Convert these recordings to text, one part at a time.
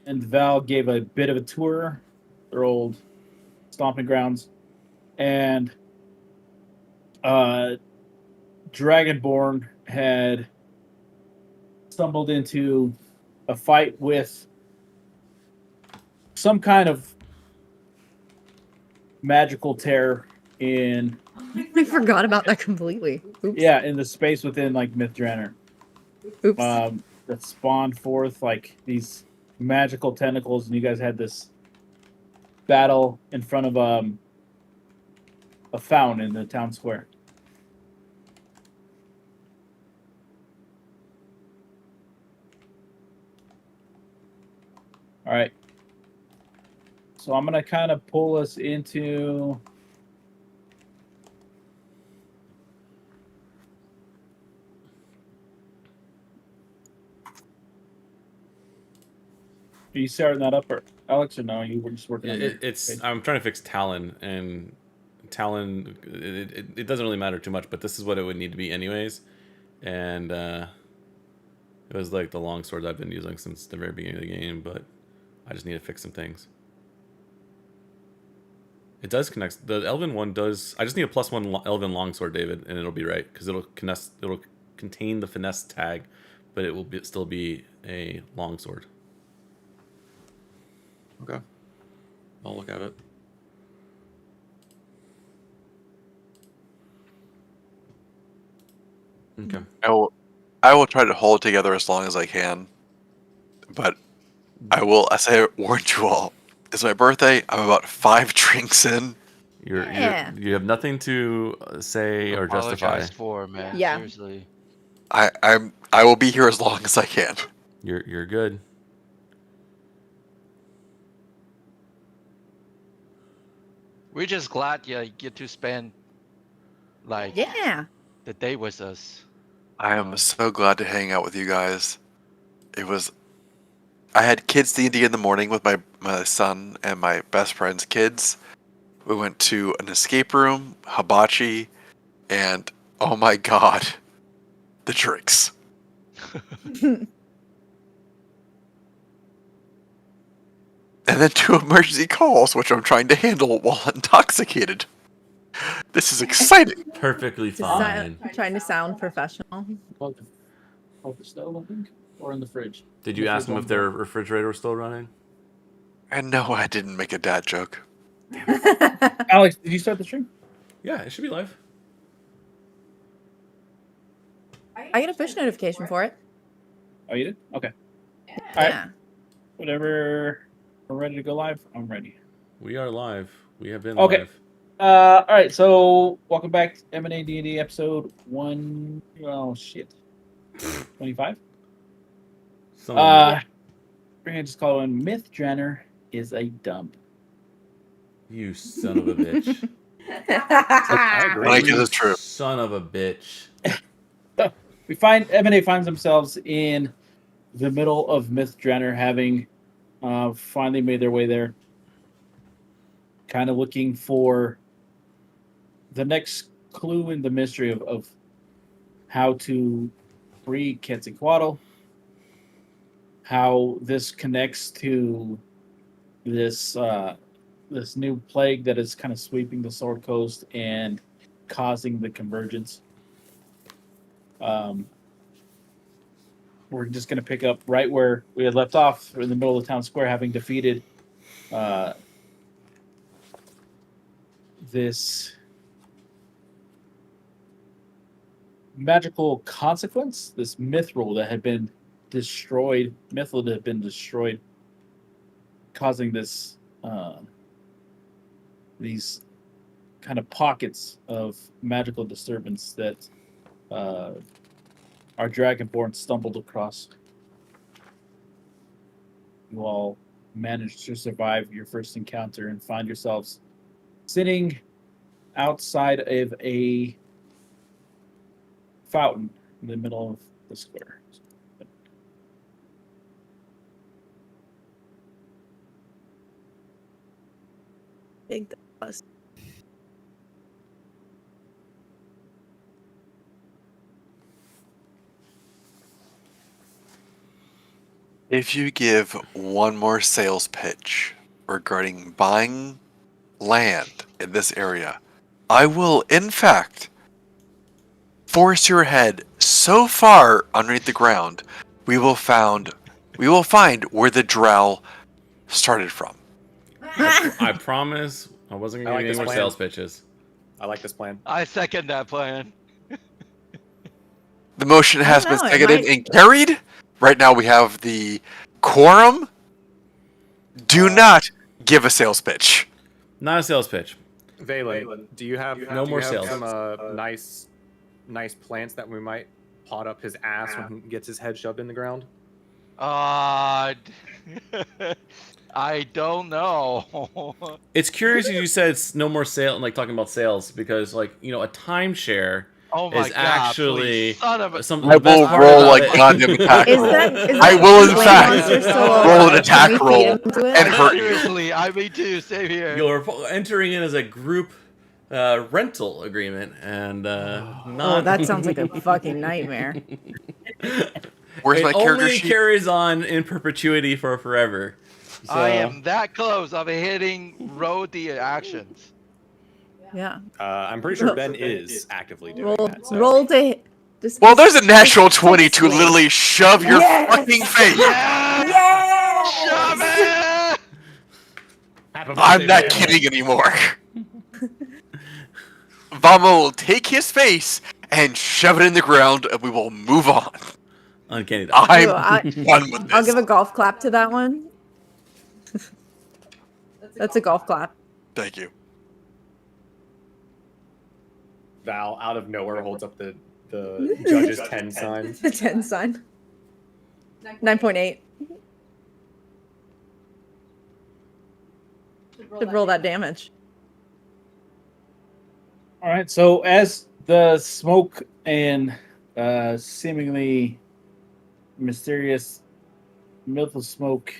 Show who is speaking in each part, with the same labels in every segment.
Speaker 1: and Val gave a bit of a tour, their old stomping grounds, and uh, Dragonborn had stumbled into a fight with some kind of magical terror in
Speaker 2: I forgot about that completely. Oops.
Speaker 1: in the space within like Myth Drannor.
Speaker 2: Oops.
Speaker 1: That spawned forth like these magical tentacles, and you guys had this battle in front of a fountain in the town square. All right. So I'm gonna kind of pull us into Are you starting that up, or Alex, or no? You were just working on your
Speaker 3: It's
Speaker 1: page?
Speaker 3: I'm trying to fix Talon, and Talon it doesn't really matter too much, but this is what it would need to be anyways, and it was like the longsword I've been using since the very beginning of the game, but I just need to fix some things. It does connect. The Elven one does. I just need a +1 Elven longsword, David, and it'll be right because it'll connect. It'll contain the finesse tag, but it will still be a longsword.
Speaker 4: Okay. I'll look at it.
Speaker 3: Okay.
Speaker 5: I will try to hold it together as long as I can. But as I warned you all, it's my birthday. I'm about 5 drinks in.
Speaker 3: You have nothing to say or justify.
Speaker 6: Apologize for, man.
Speaker 2: Yeah.
Speaker 6: Seriously.
Speaker 5: I will be here as long as I can.
Speaker 3: You're good.
Speaker 6: We're just glad you get to spend like
Speaker 2: Yeah.
Speaker 6: the day with us.
Speaker 5: I am so glad to hang out with you guys. I had kids D&D in the morning with my son and my best friend's kids. We went to an escape room, hibachi, and oh my god, the drinks. And then 2 emergency calls, which I'm trying to handle while intoxicated. This is exciting.
Speaker 3: Perfectly
Speaker 2: Just
Speaker 3: fine.
Speaker 2: trying to sound professional.
Speaker 1: Plug the stove, I think, or in the fridge.
Speaker 3: Did you ask them if their refrigerator was still running?
Speaker 5: And no, I didn't make a dad joke.
Speaker 1: Alex, did you start the stream?
Speaker 3: Yeah, it should be live.
Speaker 2: I get a push notification for it.
Speaker 1: Oh, you did? Okay. All
Speaker 2: Yeah.
Speaker 1: right. Whatever. We're ready to go live. I'm ready.
Speaker 3: We are live. We have been
Speaker 1: Okay.
Speaker 3: live.
Speaker 1: All right. So welcome back to M&A&D&D episode 1. Oh shit. 25. We're gonna just call it Myth Drannor is a dump.
Speaker 3: You son of a bitch.
Speaker 1: I agree.
Speaker 5: Like, is it true?
Speaker 3: Son of a bitch.
Speaker 1: We find M&A finds themselves in the middle of Myth Drannor, having finally made their way there, kind of looking for the next clue in the mystery of how to free Quetzalcoatl, how this connects to this this new plague that is kind of sweeping the Sword Coast and causing the convergence. We're just going to pick up right where we had left off, in the middle of the town square, having defeated this magical consequence, this mithril that had been destroyed, mithril that had been destroyed, causing this these kind of pockets of magical disturbance that our Dragonborn stumbled across. You all managed to survive your first encounter and find yourselves sitting outside of a fountain in the middle of the square.
Speaker 2: Big buzz.
Speaker 5: If you give one more sales pitch regarding buying land in this area, I will, in fact, force your head so far underneath the ground, we will find where the drow started from.
Speaker 3: I promise I wasn't
Speaker 4: I
Speaker 3: going
Speaker 4: like
Speaker 3: to give
Speaker 4: this
Speaker 3: any more
Speaker 4: plan.
Speaker 3: sales pitches.
Speaker 4: I like this plan.
Speaker 6: I second that plan.
Speaker 5: The motion
Speaker 2: I
Speaker 5: has
Speaker 2: don't
Speaker 5: been
Speaker 2: know, it
Speaker 5: seconded
Speaker 2: might-
Speaker 5: and carried. Right now we have the quorum. Do
Speaker 4: Uh,
Speaker 5: not give a sales pitch.
Speaker 3: Not a sales pitch.
Speaker 4: Valen, do you have
Speaker 3: No more sales.
Speaker 4: some nice plants that we might pot up his ass when he gets his head shoved in the ground?
Speaker 6: I don't know.
Speaker 3: It's curious as you said it's no more sale, like talking about sales, because like a timeshare
Speaker 6: Oh my
Speaker 3: is
Speaker 6: god!
Speaker 3: actually
Speaker 6: Please, son of a.
Speaker 3: some.
Speaker 5: I
Speaker 3: The best
Speaker 5: will
Speaker 3: part
Speaker 5: roll
Speaker 3: about
Speaker 5: like
Speaker 3: it-
Speaker 5: goddamn attack
Speaker 2: Is
Speaker 5: roll.
Speaker 2: that, is
Speaker 5: I
Speaker 2: that
Speaker 5: will, in
Speaker 2: flame
Speaker 5: fact,
Speaker 2: monster still
Speaker 5: roll an
Speaker 2: alive?
Speaker 5: attack
Speaker 2: Can we
Speaker 5: roll
Speaker 2: feed him to it?
Speaker 5: and hurt you.
Speaker 6: Seriously, I me too. Same here.
Speaker 3: You're entering in as a group rental agreement, and
Speaker 2: Oh,
Speaker 3: not.
Speaker 2: that sounds like a fucking nightmare.
Speaker 5: Where's
Speaker 3: It
Speaker 5: my character
Speaker 3: only
Speaker 5: sheet?
Speaker 3: carries on in perpetuity for forever.
Speaker 6: I
Speaker 3: So-
Speaker 6: am that close of hitting road the actions.
Speaker 2: Yeah.
Speaker 4: I'm pretty sure Ben is actively doing
Speaker 2: Roll,
Speaker 4: that. So.
Speaker 2: roll to. Just,
Speaker 5: Well, there's a natural
Speaker 2: just
Speaker 5: 20 to
Speaker 2: swing.
Speaker 5: literally shove your
Speaker 2: Yes!
Speaker 5: fucking face.
Speaker 6: Yeah! Shove it!
Speaker 5: I'm not kidding anymore. Vamo will take his face and shove it in the ground, and we will move on.
Speaker 3: Uncanny Dodge.
Speaker 5: I'm
Speaker 2: Ooh,
Speaker 5: done with this.
Speaker 2: I'll give a golf clap to that one. That's a golf clap.
Speaker 5: Thank you.
Speaker 4: Val, out of nowhere, holds up the judge's 10 sign.
Speaker 2: The 10 sign. 9.8. Should roll that damage.
Speaker 1: All right. So as the smoke and seemingly mysterious myth of smoke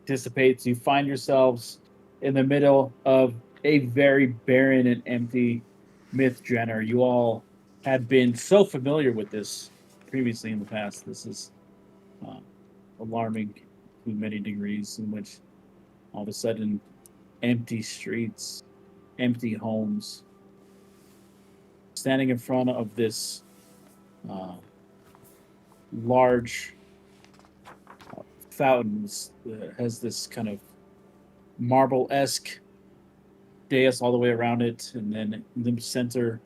Speaker 1: dissipates, you find yourselves in the middle of a very barren and empty myth Drannor. You all had been so familiar with this previously in the past. This is alarming to many degrees, in which all of a sudden empty streets, empty homes. Standing in front of this large fountain has this kind of marble-esque dais all the way around it, and then in the center,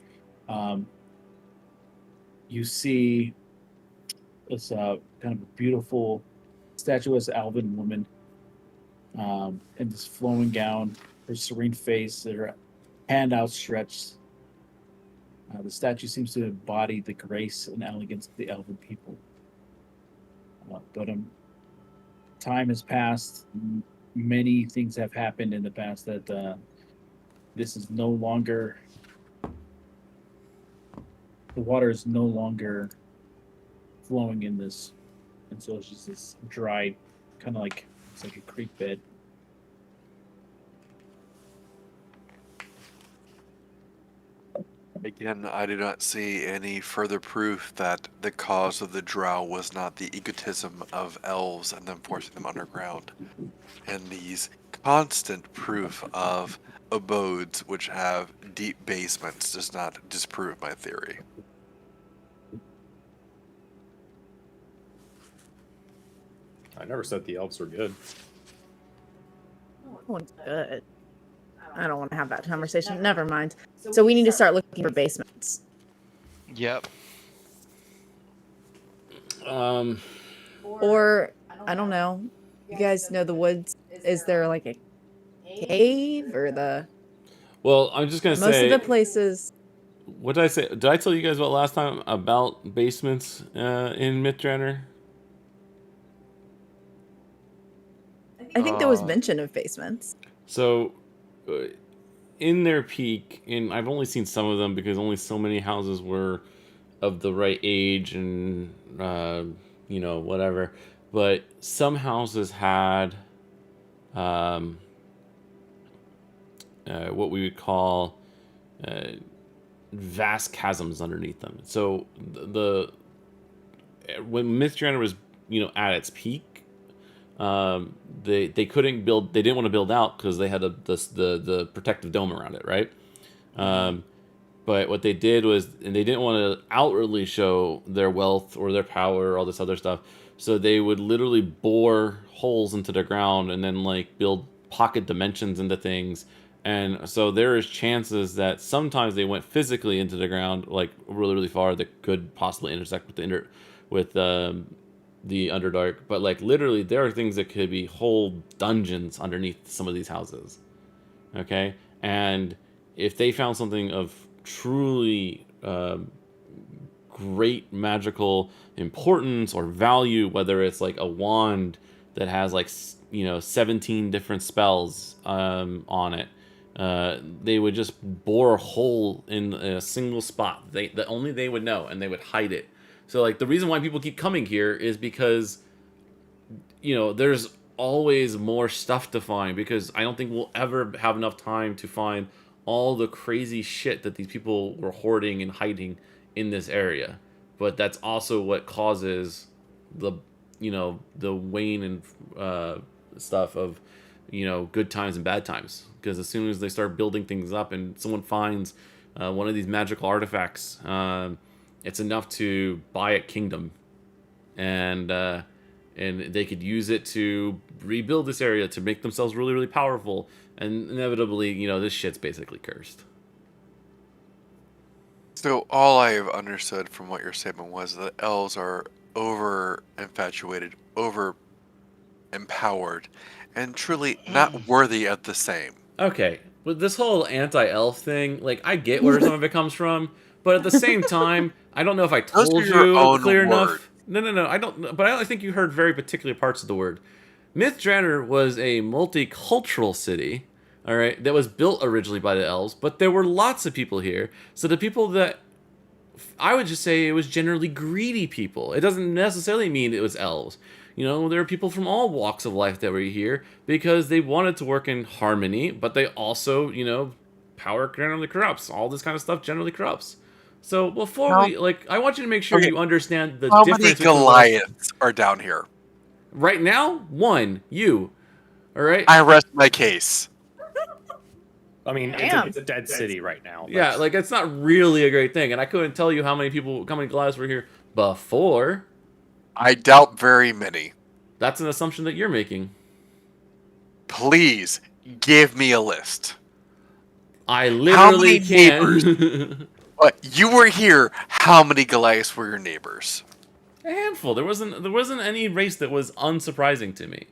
Speaker 1: you see this kind of a beautiful statuesque elven woman in this flowing gown, her serene face, her hand outstretched. The statue seems to embody the grace and elegance of the elven people. But time has passed. Many things have happened in the past that this is no longer. The water is no longer flowing in this, and so it's just this dry, kind of like it's like a creek bed.
Speaker 5: Again, I do not see any further proof that the cause of the drow was not the egotism of elves and them forcing them underground. And these constant proof of abodes which have deep basements does not disprove my theory.
Speaker 4: I never said the elves were good.
Speaker 2: That one's good. I don't want to have that conversation. Never mind. So we need to start looking for basements.
Speaker 6: Yep.
Speaker 2: Or, I don't know. You guys know the woods. Is there like a cave or the.
Speaker 3: Well, I'm just gonna
Speaker 2: Most
Speaker 3: say.
Speaker 2: of the places.
Speaker 3: What did I say? Did I tell you guys about last time about basements in Mythdrannor?
Speaker 2: I think there was mention of basements.
Speaker 3: So, in their peak, and I've only seen some of them because only so many houses were of the right age and whatever. But some houses had what we would call vast chasms underneath them. So when Mythdrannor was at its peak. They couldn't build. They didn't want to build out because they had the protective dome around it, right? But what they did was, and they didn't want to outwardly show their wealth or their power or all this other stuff. So they would literally bore holes into the ground and then like build pocket dimensions into things. And so there is chances that sometimes they went physically into the ground, like really, really far, that could possibly intersect with the Underdark. But like literally, there are things that could be whole dungeons underneath some of these houses. Okay, and if they found something of truly great magical importance or value, whether it's like a wand that has like 17 different spells on it, they would just bore a hole in a single spot that only they would know, and they would hide it. So like the reason why people keep coming here is because there's always more stuff to find, because I don't think we'll ever have enough time to find all the crazy shit that these people were hoarding and hiding in this area. But that's also what causes the wane and stuff of good times and bad times, because as soon as they start building things up and someone finds one of these magical artifacts, it's enough to buy a kingdom, and they could use it to rebuild this area to make themselves really, really powerful. And inevitably, this shit's basically cursed.
Speaker 5: So all I've understood from what your statement was that elves are over infatuated, over empowered, and truly not worthy of the same.
Speaker 3: Okay, with this whole anti-elf thing, like, I get where some of it comes from, but at the same time, I don't know if I
Speaker 5: Those
Speaker 3: told
Speaker 5: are your
Speaker 3: you
Speaker 5: own
Speaker 3: clear
Speaker 5: words.
Speaker 3: enough. No, I don't. But I think you heard very particular parts of the word. Myth Drannor was a multicultural city, all right, that was built originally by the elves, but there were lots of people here. So the people that, I would just say it was generally greedy people. It doesn't necessarily mean it was elves. There are people from all walks of life that were here because they wanted to work in harmony, but they also, power generally corrupts. All this kind of stuff generally corrupts. So before I want you to make sure
Speaker 5: Okay,
Speaker 3: you understand the
Speaker 5: How
Speaker 3: difference
Speaker 5: many
Speaker 3: between
Speaker 5: Goliaths are down here?
Speaker 3: right now. One, you, all right?
Speaker 5: I rest my case.
Speaker 4: I mean,
Speaker 2: Damn.
Speaker 4: it's a dead city right now.
Speaker 3: Yeah,
Speaker 4: That's-
Speaker 3: like it's not really a great thing, and I couldn't tell you how many Goliaths were here before.
Speaker 5: I doubt very many.
Speaker 3: That's an assumption that you're making.
Speaker 5: Please give me a list.
Speaker 3: I literally
Speaker 5: many
Speaker 3: can.
Speaker 5: But you were here. How many Goliaths were your neighbors?
Speaker 3: A handful. There wasn't any race that was unsurprising to me.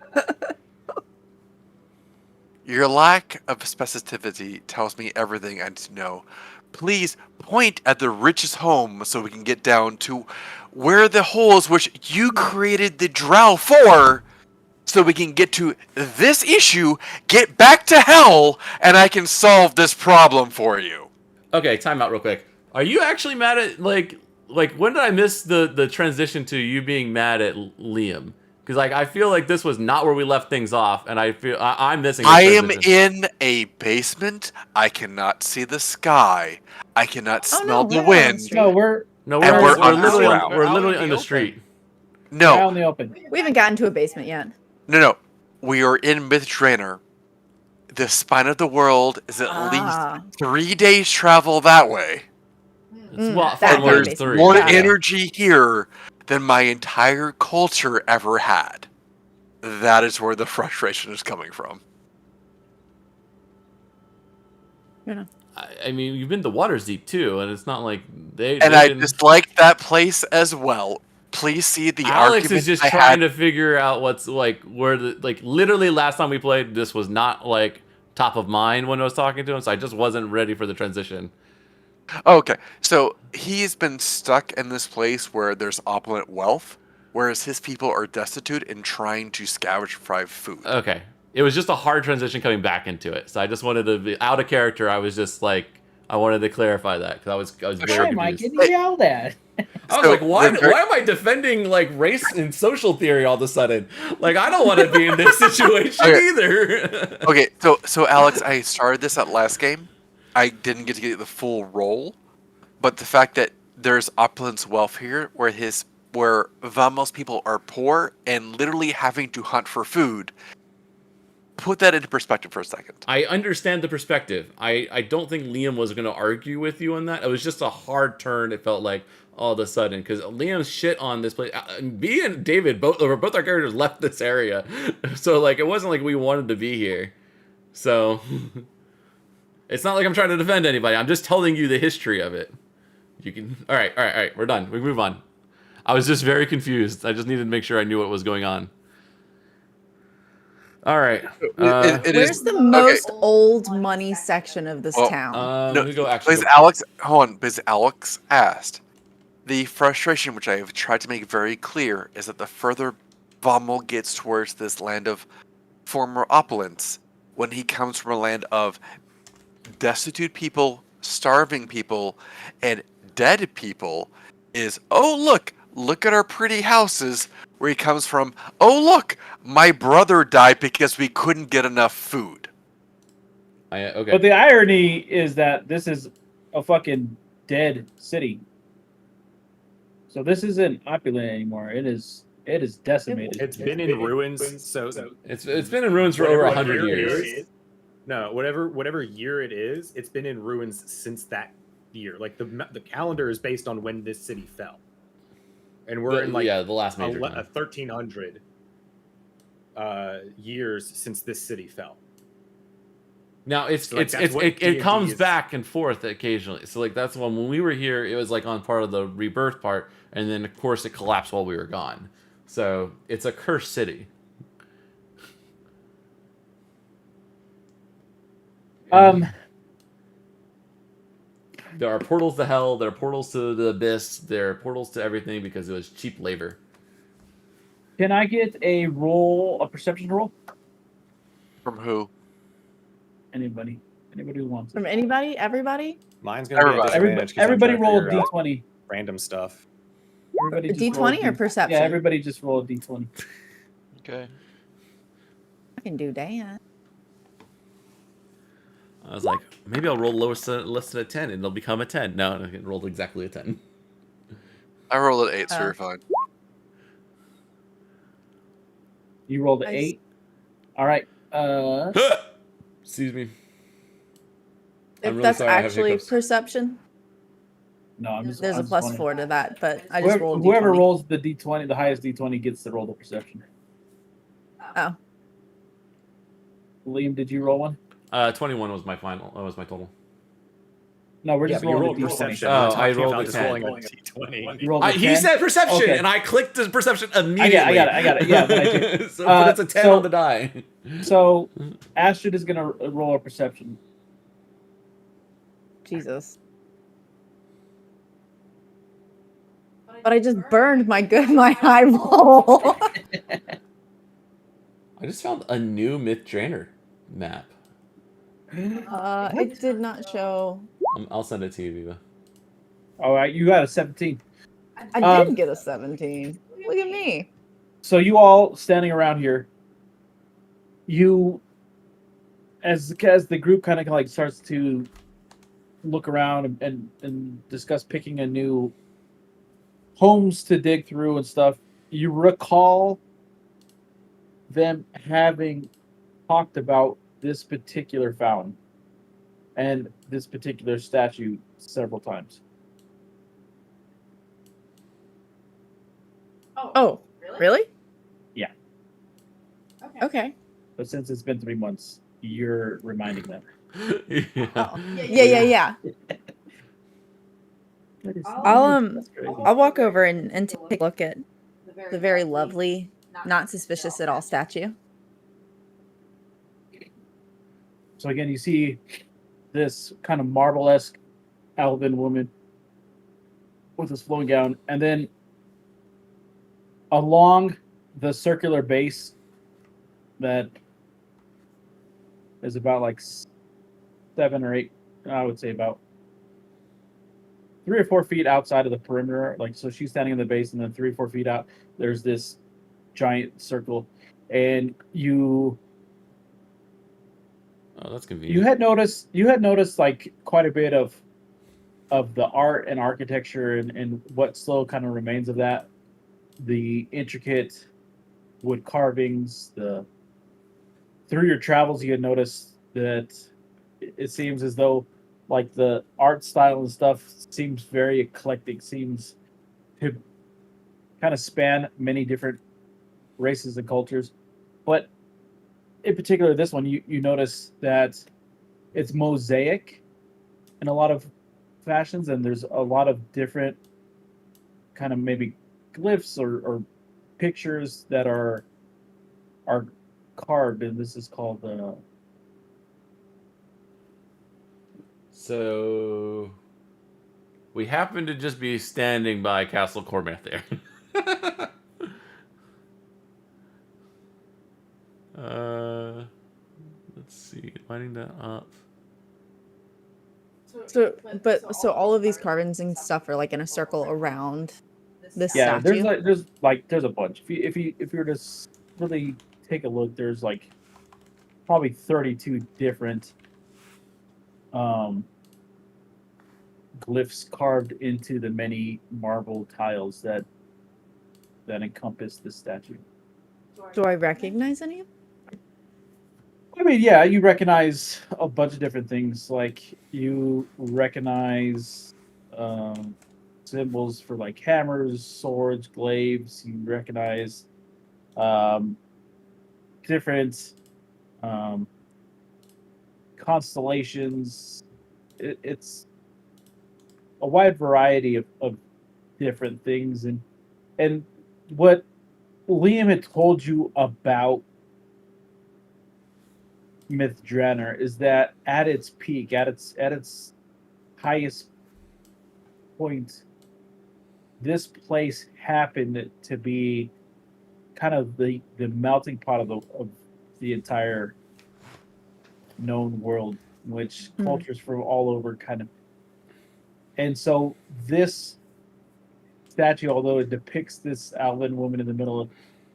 Speaker 5: Your lack of specificity tells me everything I need to know. Please point at the richest home so we can get down to where the holes which you created the drow for, so we can get to this issue, get back to hell, and I can solve this problem for you.
Speaker 3: Okay, time out real quick. Are you actually mad at like when did I miss the transition to you being mad at Liam? Because I feel like this was not where we left things off, and I feel I'm missing.
Speaker 5: I am in a basement. I cannot see the sky. I cannot smell the
Speaker 2: we're on
Speaker 5: wind.
Speaker 2: street.
Speaker 1: No, we're
Speaker 3: No,
Speaker 5: And we're
Speaker 3: literally
Speaker 5: underground.
Speaker 3: we're
Speaker 6: Out
Speaker 3: literally
Speaker 6: in
Speaker 3: on
Speaker 6: the
Speaker 3: the street.
Speaker 1: out
Speaker 5: No,
Speaker 1: in the open.
Speaker 2: We haven't gotten to a basement yet.
Speaker 5: no. We are in Myth Drannor. The spine of the world is at
Speaker 2: Ah.
Speaker 5: least 3 days travel that way.
Speaker 3: It's what
Speaker 2: that
Speaker 3: far
Speaker 2: kind of
Speaker 3: more
Speaker 2: basement.
Speaker 3: three.
Speaker 5: More
Speaker 2: Yeah.
Speaker 5: energy here than my entire culture ever had. That is where the frustration is coming from.
Speaker 3: I mean, you've been to Waterdeep too, and it's not like they.
Speaker 5: And
Speaker 3: they
Speaker 5: I
Speaker 3: didn't-
Speaker 5: dislike that place as well. Please see the
Speaker 3: Alex
Speaker 5: argument
Speaker 3: is just
Speaker 5: I
Speaker 3: trying
Speaker 5: had.
Speaker 3: to figure out what's where literally last time we played, this was not top of mind when I was talking to him, so I just wasn't ready for the transition.
Speaker 5: Okay, so he's been stuck in this place where there's opulent wealth, whereas his people are destitute and trying to scavenge for food.
Speaker 3: Okay, it was just a hard transition coming back into it, so I just wanted to be out of character. I was just I wanted to clarify that because I was
Speaker 1: Why
Speaker 3: very
Speaker 1: am I
Speaker 3: confused.
Speaker 1: getting yelled at?
Speaker 3: I was
Speaker 5: So,
Speaker 3: like, why
Speaker 5: the ver-
Speaker 3: am I defending race and social theory all of a sudden? I don't want to be in this situation
Speaker 5: Okay.
Speaker 3: either.
Speaker 5: Okay, so Alex, I started this at last game. I didn't get to get the full role, but the fact that there's opulence wealth here, where his where Vamos people are poor and literally having to hunt for food. Put that into perspective for a second.
Speaker 3: I understand the perspective. I don't think Liam was going to argue with you on that. It was just a hard turn. It felt like all of a sudden because Liam's shit on this place. Me and David both our characters left this area, so like it wasn't like we wanted to be here. So it's not like I'm trying to defend anybody. I'm just telling you the history of it. You can. All right. We're done. We move on. I was just very confused. I just needed to make sure I knew what was going on. All right.
Speaker 2: Where's the most old money section of this town?
Speaker 5: No,
Speaker 3: let me go actually.
Speaker 5: because Alex, hold on, because Alex asked. The frustration, which I have tried to make very clear, is that the further Vamel gets towards this land of former opulence, when he comes from a land of destitute people, starving people, and dead people, is, oh, look at our pretty houses. Where he comes from, oh, look, my brother died because we couldn't get enough food.
Speaker 3: Okay.
Speaker 1: But the irony is that this is a fucking dead city. So this isn't opulent anymore. It is decimated.
Speaker 4: It's been in ruins. So
Speaker 3: It's been in ruins for over
Speaker 4: whatever
Speaker 3: 100
Speaker 4: year
Speaker 3: years.
Speaker 4: it is- No, whatever year it is, it's been in ruins since that year. Like the calendar is based on when this city fell, and we're in like
Speaker 3: the last major
Speaker 4: a
Speaker 3: time.
Speaker 4: 1300 years since this city fell.
Speaker 3: Now
Speaker 4: So, like, that's what
Speaker 3: it
Speaker 4: D&D
Speaker 3: comes
Speaker 4: is.
Speaker 3: back and forth occasionally. So like that's when we were here, it was like on part of the rebirth part, and then of course it collapsed while we were gone. So it's a cursed city. There are portals to hell. There are portals to the abyss. There are portals to everything because it was cheap labor.
Speaker 1: Can I get a perception roll?
Speaker 5: From who?
Speaker 1: Anybody who wants it.
Speaker 2: From anybody? Everybody?
Speaker 4: Mine's gonna be a
Speaker 5: Everybody.
Speaker 4: disadvantage. 'cause I'm
Speaker 1: Everybody
Speaker 4: trying to
Speaker 1: roll a
Speaker 4: figure out
Speaker 1: d20.
Speaker 4: random stuff.
Speaker 1: Everybody
Speaker 2: A
Speaker 1: just roll
Speaker 2: D20 or perception?
Speaker 1: Yeah, everybody just roll a d20.
Speaker 6: Okay.
Speaker 2: I can do that.
Speaker 3: I was like, maybe I'll roll less than a 10 and it'll become a 10. No, it rolled exactly a 10.
Speaker 5: I rolled an 8, so
Speaker 2: Oh.
Speaker 5: you're fine.
Speaker 1: You rolled an
Speaker 2: Nice.
Speaker 1: 8. All right.
Speaker 3: Excuse me.
Speaker 2: If
Speaker 3: I'm really
Speaker 2: that's
Speaker 3: sorry I have
Speaker 2: actually
Speaker 3: hiccups.
Speaker 2: perception,
Speaker 1: No, I'm just.
Speaker 2: there's
Speaker 1: I'm
Speaker 2: a
Speaker 1: just
Speaker 2: plus
Speaker 1: wondering.
Speaker 2: 4 to that, but I just rolled a
Speaker 1: Whoever
Speaker 2: D20.
Speaker 1: rolls the d20, the highest d20 gets to roll the perception.
Speaker 2: Oh.
Speaker 1: Liam, did you roll one?
Speaker 3: 21 was my final. That was my total.
Speaker 1: No, we're
Speaker 4: Yeah,
Speaker 1: just
Speaker 4: but you
Speaker 1: rolling
Speaker 4: rolled
Speaker 1: a d20.
Speaker 4: perception.
Speaker 3: Oh,
Speaker 4: We're
Speaker 3: I
Speaker 4: talking
Speaker 3: rolled
Speaker 4: about
Speaker 3: a
Speaker 4: just
Speaker 3: 10.
Speaker 4: rolling a D20.
Speaker 1: You rolled a
Speaker 3: He
Speaker 1: 10?
Speaker 3: said perception,
Speaker 1: Okay.
Speaker 3: and I clicked the perception immediately.
Speaker 1: I got it. Yeah, but I did.
Speaker 3: But it's a 10
Speaker 1: so-
Speaker 3: on the die.
Speaker 1: So, Astrid is gonna roll a perception.
Speaker 2: Jesus. But I just burned my high roll.
Speaker 3: I just found a new Myth Drannor map.
Speaker 2: It did not show.
Speaker 3: I'll send it to you, Viva.
Speaker 1: All right, you got a 17.
Speaker 2: I did get a 17. Look at me.
Speaker 1: So you all standing around here, as the group kind of like starts to look around and discuss picking a new homes to dig through and stuff, you recall them having talked about this particular fountain and this particular statue several times.
Speaker 2: Oh, really?
Speaker 1: Yeah.
Speaker 2: Okay.
Speaker 1: But since it's been 3 months, you're reminding them.
Speaker 3: Yeah.
Speaker 2: Oh. Yeah.
Speaker 1: That's crazy.
Speaker 2: I'll walk over and take a look at the very lovely, not suspicious at all statue.
Speaker 1: So again, you see this kind of marble-esque elven woman with this flowing gown, and then along the circular base that is about like 7 or 8, I would say about 3 or 4 feet outside of the perimeter. Like, so she's standing in the base, and then 3 or 4 feet out, there's this giant circle, and you
Speaker 3: Oh, that's convenient.
Speaker 1: you had noticed like quite a bit of the art and architecture and what still kind of remains of that the intricate wood carvings. Through your travels, you notice that it seems as though like the art style and stuff seems very eclectic. Seems to kind of span many different races and cultures, but in particular, this one you notice that it's mosaic in a lot of fashions, and there's a lot of different kind of maybe glyphs or pictures that are carved, and this is called
Speaker 3: So we happen to just be standing by Castle Cormac there. Let's see, lining that up.
Speaker 2: So all of these carvings and stuff are like in a circle around this
Speaker 1: yeah.
Speaker 2: statue.
Speaker 1: There's a bunch. If you were to really take a look, there's like probably 32 different glyphs carved into the many marble tiles that encompass this statue.
Speaker 2: Do I recognize any of them?
Speaker 1: I mean, yeah, you recognize a bunch of different things. Like you recognize symbols for like hammers, swords, glaives. You recognize different constellations. It's a wide variety of different things, and what Liam had told you about Myth Drannor is that at its peak, at its highest point, this place happened to be kind of the melting pot of the entire known world, in which cultures from all over kind of. And so this statue, although it depicts this outland woman in the middle,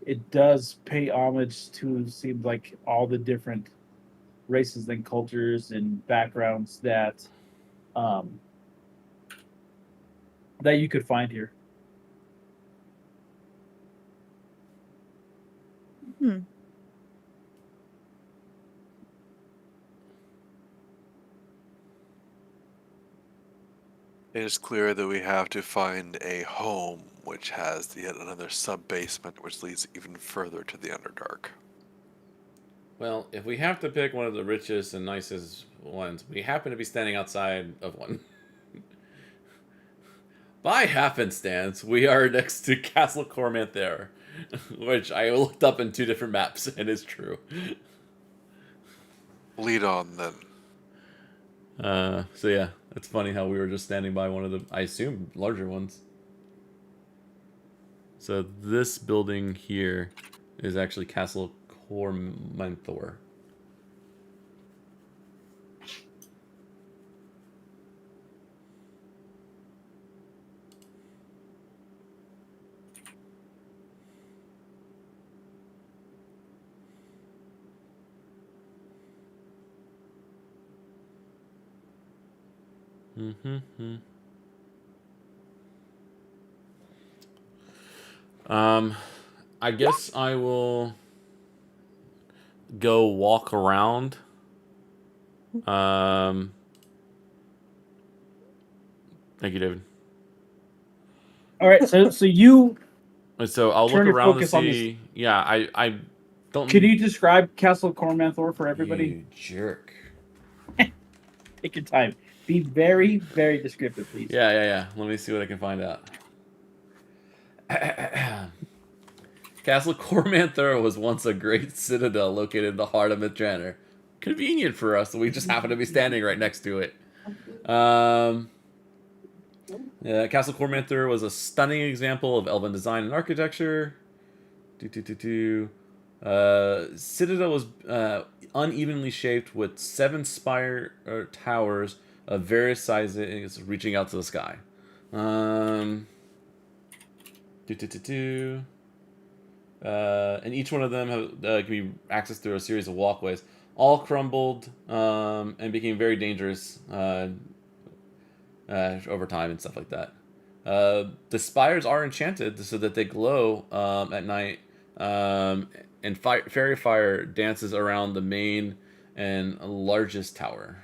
Speaker 1: it does pay homage to, seems like, all the different races and cultures and backgrounds that that you could find here.
Speaker 5: It is clear that we have to find a home which has yet another sub-basement which leads even further to the Underdark.
Speaker 3: Well, if we have to pick one of the richest and nicest ones, we happen to be standing outside of one. By happenstance, we are next to Castle Cormac there, which I looked up in 2 different maps and is true.
Speaker 5: Lead on then.
Speaker 3: So yeah, it's funny how we were just standing by one of the, I assume, larger ones. So this building here is actually Castle Cormanthor. I guess I will go walk around. Thank you, David.
Speaker 1: All right, so you
Speaker 3: So I'll
Speaker 1: turn
Speaker 3: look
Speaker 1: your
Speaker 3: around and
Speaker 1: focus on
Speaker 3: see. Yeah, I don't.
Speaker 1: Can you describe Castle Cormanthor for everybody?
Speaker 3: You jerk.
Speaker 1: Take your time. Be very, very descriptive, please.
Speaker 3: Yeah. Let me see what I can find out. Castle Cormanthor was once a great citadel located in the heart of Drannor. Convenient for us, we just happen to be standing right next to it. Castle Cormanthor was a stunning example of elven design and architecture. Citadel was unevenly shaped with 7 spire towers of various sizes reaching out to the sky. And each one of them can be accessed through a series of walkways. All crumbled and became very dangerous over time and stuff like that. The spires are enchanted so that they glow at night, and fairy fire dances around the main and largest tower.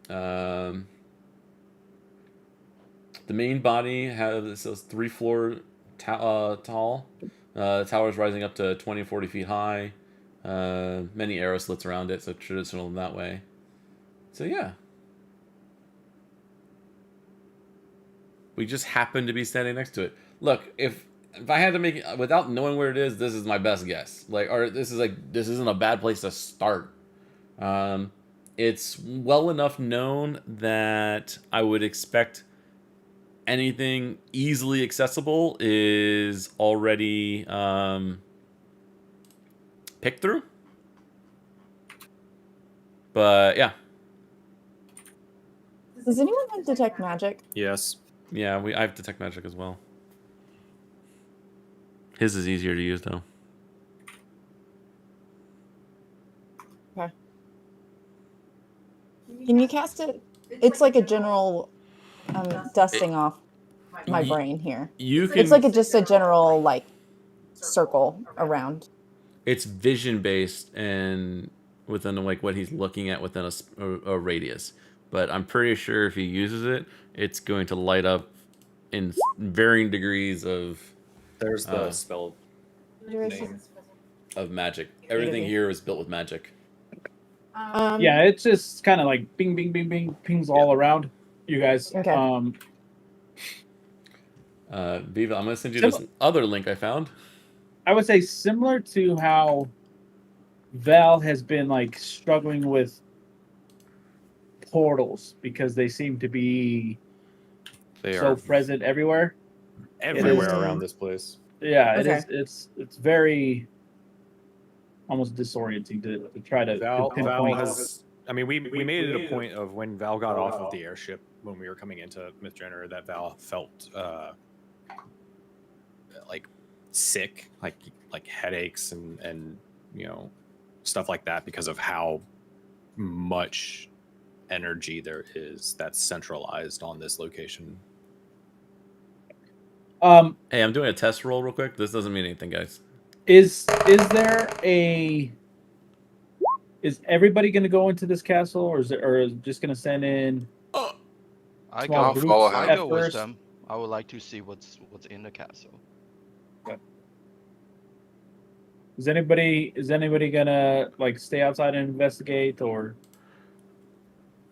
Speaker 3: The main body has 3-floor tall. The tower is rising up to 20, 40 feet high. Many arrow slits around it, so traditional in that way. So yeah. We just happen to be standing next to it. Look, if I had to make it without knowing where it is, this is my best guess. This isn't a bad place to start. It's well enough known that I would expect anything easily accessible is already picked through. But yeah.
Speaker 2: Does anyone have detect magic?
Speaker 4: Yes.
Speaker 3: Yeah, I have detect magic as well. His is easier to use though.
Speaker 2: Okay. Can you cast it? It's like a general dusting off my brain here.
Speaker 3: You can.
Speaker 2: It's like just a general like circle around.
Speaker 3: It's vision based and within like what he's looking at within a radius. But I'm pretty sure if he uses it, it's going to light up in varying degrees of.
Speaker 4: There's the spell name.
Speaker 3: Of magic. Everything here is built with magic.
Speaker 1: Yeah, it's just kind of like bing, bing, bing, bing, pings all around you guys.
Speaker 2: Okay.
Speaker 3: Viva, I'm gonna send you this other link I found.
Speaker 1: I would say similar to how Val has been like struggling with portals because they seem to be so present everywhere.
Speaker 4: Everywhere around this place.
Speaker 1: Yeah,
Speaker 2: Okay.
Speaker 1: it is. It's very almost disorienting to try to
Speaker 4: Val
Speaker 1: pinpoint.
Speaker 4: has. I mean, we made it a point of when Val got off of the airship when we were coming into Myth Drannor that Val felt like sick, like headaches and stuff like that because of how much energy there is that's centralized on this location.
Speaker 3: Hey, I'm doing a test roll real quick. This doesn't mean anything, guys.
Speaker 1: Is everybody going to go into this castle, or is it just going to send in?
Speaker 6: I
Speaker 1: Small
Speaker 6: go.
Speaker 5: follow
Speaker 6: I
Speaker 1: him.
Speaker 6: go
Speaker 1: At
Speaker 6: with
Speaker 1: first-
Speaker 6: them. I would like to see what's in the castle.
Speaker 1: Is anybody gonna like stay outside and investigate, or?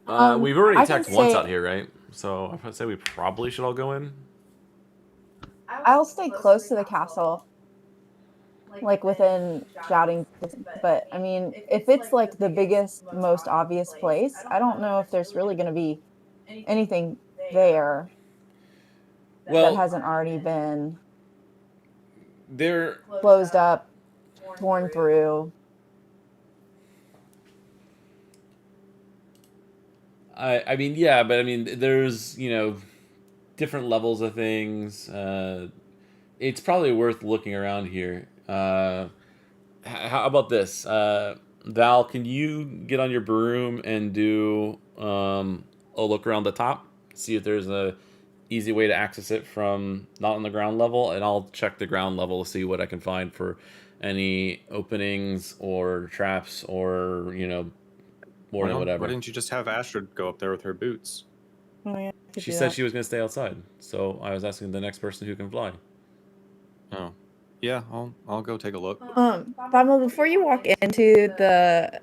Speaker 3: We've already
Speaker 2: I can
Speaker 3: attacked once
Speaker 2: say-
Speaker 3: out here, right? So I'd say we probably should all go in.
Speaker 2: I'll stay close to the castle, like within shouting distance. But I mean, if it's like the biggest, most obvious place, I don't know if there's really going to be anything there
Speaker 3: Well,
Speaker 2: that hasn't already been
Speaker 3: there.
Speaker 2: closed up, torn through.
Speaker 3: I mean, yeah, but I mean, there's different levels of things. It's probably worth looking around here. How about this? Val, can you get on your broom and do a look around the top? See if there's a easy way to access it from not on the ground level, and I'll check the ground level to see what I can find for any openings or traps or whatever.
Speaker 4: Why didn't you just have Astrid go up there with her boots?
Speaker 2: Oh, yeah,
Speaker 3: She said she was going to stay outside, so I was asking the next person who can fly.
Speaker 4: Oh, yeah. I'll go take a look.
Speaker 2: Bamel, before you walk into the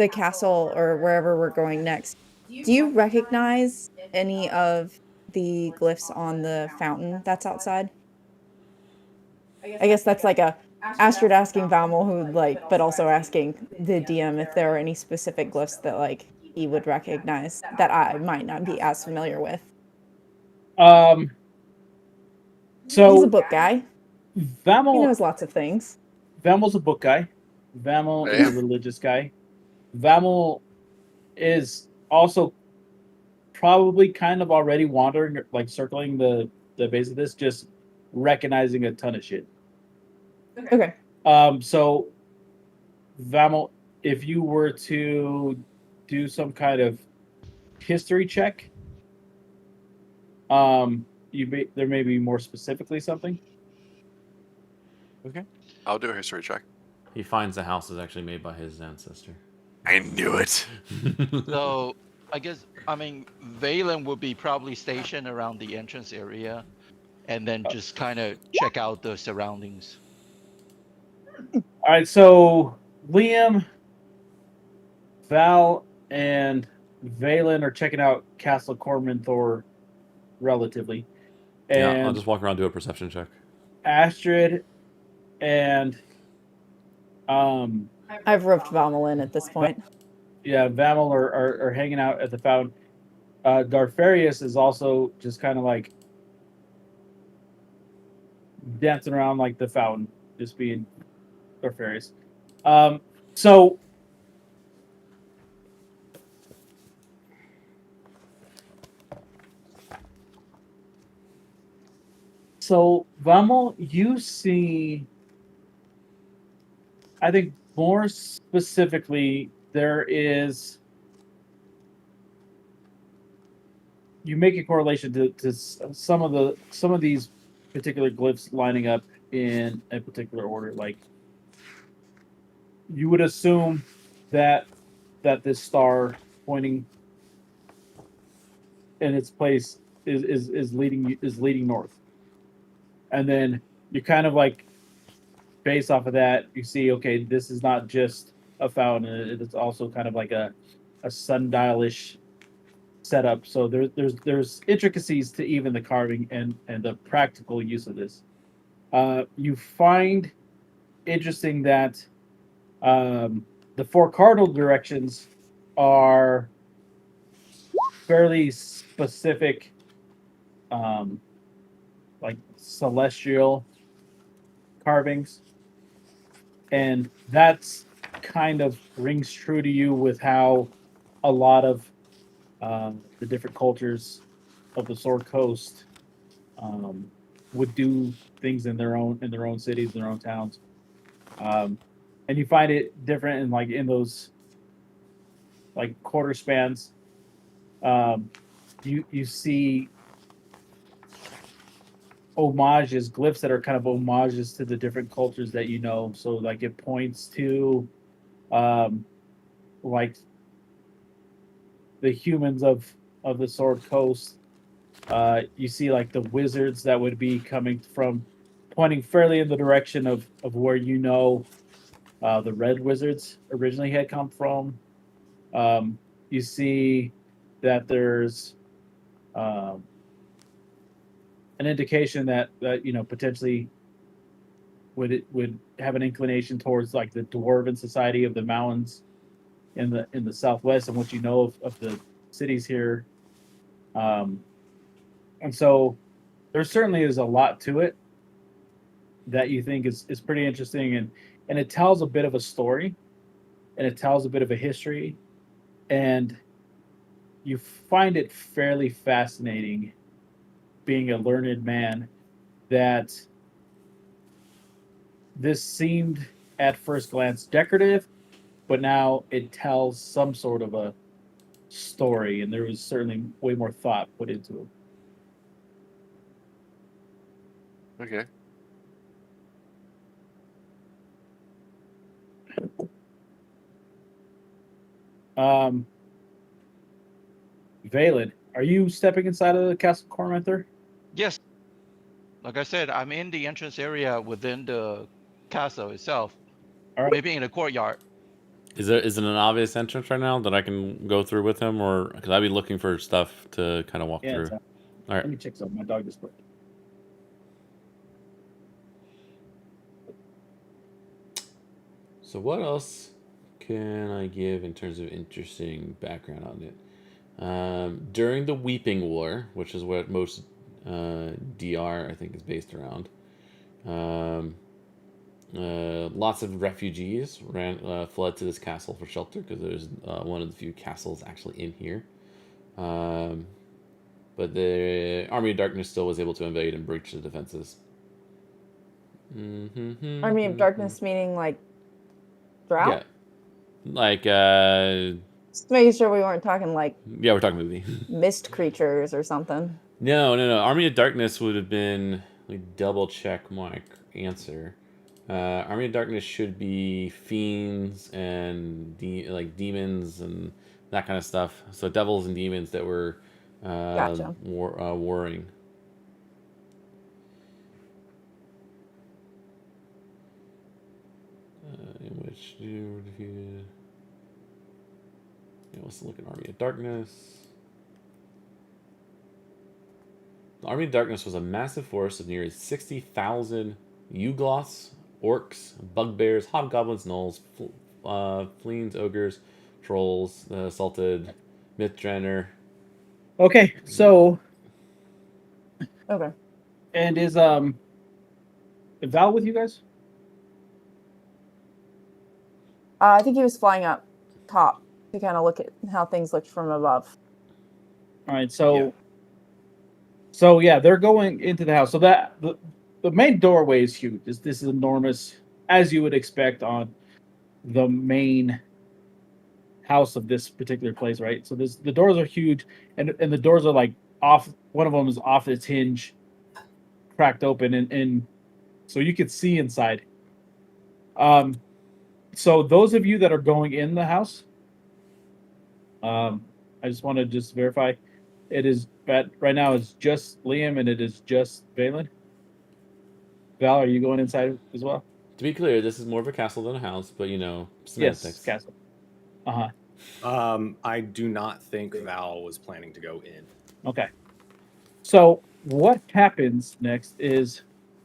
Speaker 2: castle or wherever we're going next, do you recognize any of the glyphs on the fountain that's outside? I guess that's like a Astrid asking Valmel who but also asking the DM if there are any specific glyphs that he would recognize that I might not be as familiar with.
Speaker 1: So
Speaker 2: He's a book guy. He
Speaker 1: Vamel
Speaker 2: knows lots of things.
Speaker 1: Vamel's a book guy. Vamel is a religious guy. Vamel is also probably kind of already wandering, like circling the base of this, just recognizing a ton of shit.
Speaker 2: Okay.
Speaker 1: So Vamel, if you were to do some kind of history check. There may be more specifically something.
Speaker 4: Okay.
Speaker 5: I'll do a history check.
Speaker 3: He finds the house is actually made by his ancestor.
Speaker 5: I knew it.
Speaker 6: So I guess Valen would be probably stationed around the entrance area, and then just kind of check out the surroundings.
Speaker 1: All right, so Liam, Val, and Valen are checking out Castle Cormanthor relatively,
Speaker 3: Yeah, I'll
Speaker 1: and
Speaker 3: just walk around and do a perception check.
Speaker 1: Astrid and
Speaker 2: I've roped Vamal in at this point.
Speaker 1: yeah, Vamal are hanging out at the fountain. Darfarius is also just kind of like dancing around like the fountain, just being Darfarius. So Vamal, you see, I think more specifically, there is. You make a correlation to some of these particular glyphs lining up in a particular order. Like you would assume that this star pointing in its place is leading north, and then you kind of like based off of that, you see, okay, this is not just a fountain; it's also kind of like a sundial-ish setup. So there's intricacies to even the carving and the practical use of this. You find interesting that the four cardinal directions are fairly specific, like celestial carvings, and that's kind of rings true to you with how a lot of the different cultures of the Sword Coast would do things in their own cities, their own towns, and you find it different in those like quarter spans. You see homages, glyphs that are kind of homages to the different cultures that you know. So like it points to like the humans of the Sword Coast. You see like the wizards that would be coming from, pointing fairly in the direction of where you know the red wizards originally had come from. You see that there's an indication that potentially would have an inclination towards like the dwarven society of the mountains in the southwest and what you know of the cities here. And so there certainly is a lot to it that you think is pretty interesting, and it tells a bit of a story, and it tells a bit of a history, and you find it fairly fascinating, being a learned man, that this seemed at first glance decorative, but now it tells some sort of a story, and there was certainly way more thought put into it.
Speaker 5: Okay.
Speaker 1: Valen, are you stepping inside of the Castle Cormanthor?
Speaker 6: Yes. Like I said, I'm in the entrance area within the castle itself.
Speaker 1: All right.
Speaker 6: Maybe in the courtyard.
Speaker 3: Is it an obvious entrance right now that I can go through with him, or because I'd be looking for stuff to kind of walk
Speaker 1: Yeah.
Speaker 3: through? All right.
Speaker 1: Let me check something. My dog just quit.
Speaker 3: So what else can I give in terms of interesting background on it? During the Weeping War, which is what most DR I think is based around, lots of refugees fled to this castle for shelter because there's one of the few castles actually in here. But the Army of Darkness still was able to invade and breach the defenses.
Speaker 2: Army of Darkness meaning like drought?
Speaker 3: Yeah. Like,
Speaker 2: Just making sure we weren't talking like
Speaker 3: Yeah, we're talking movie.
Speaker 2: mist creatures or something.
Speaker 3: No. Army of Darkness would have been. Let me double check my answer. Army of Darkness should be fiends and like demons and that kind of stuff. So devils and demons that were
Speaker 2: Gotcha.
Speaker 3: warring. In which you defeated. Yeah, let's look at Army of Darkness. The Army of Darkness was a massive force of nearly 60,000 Ugloths, orcs, bugbears, hobgoblins, gnolls, fleens, ogres, trolls, the assaulted Myth Drannor.
Speaker 1: Okay, so
Speaker 2: Okay.
Speaker 1: and is Val with you guys?
Speaker 2: I think he was flying up top to kind of look at how things looked from above.
Speaker 1: All right, so yeah, they're going into the house. So that the main doorway is huge. This is enormous, as you would expect on the main house of this particular place, right? So the doors are huge, and the doors are like off. One of them is off its hinge, cracked open, and so you could see inside. So those of you that are going in the house, I just want to just verify, it is right now. It's just Liam, and it is just Valen. Val, are you going inside as well?
Speaker 3: To be clear, this is more of a castle than a house, but semantics.
Speaker 1: Yes, castle.
Speaker 4: I do not think Val was planning to go in.
Speaker 1: Okay. So what happens next is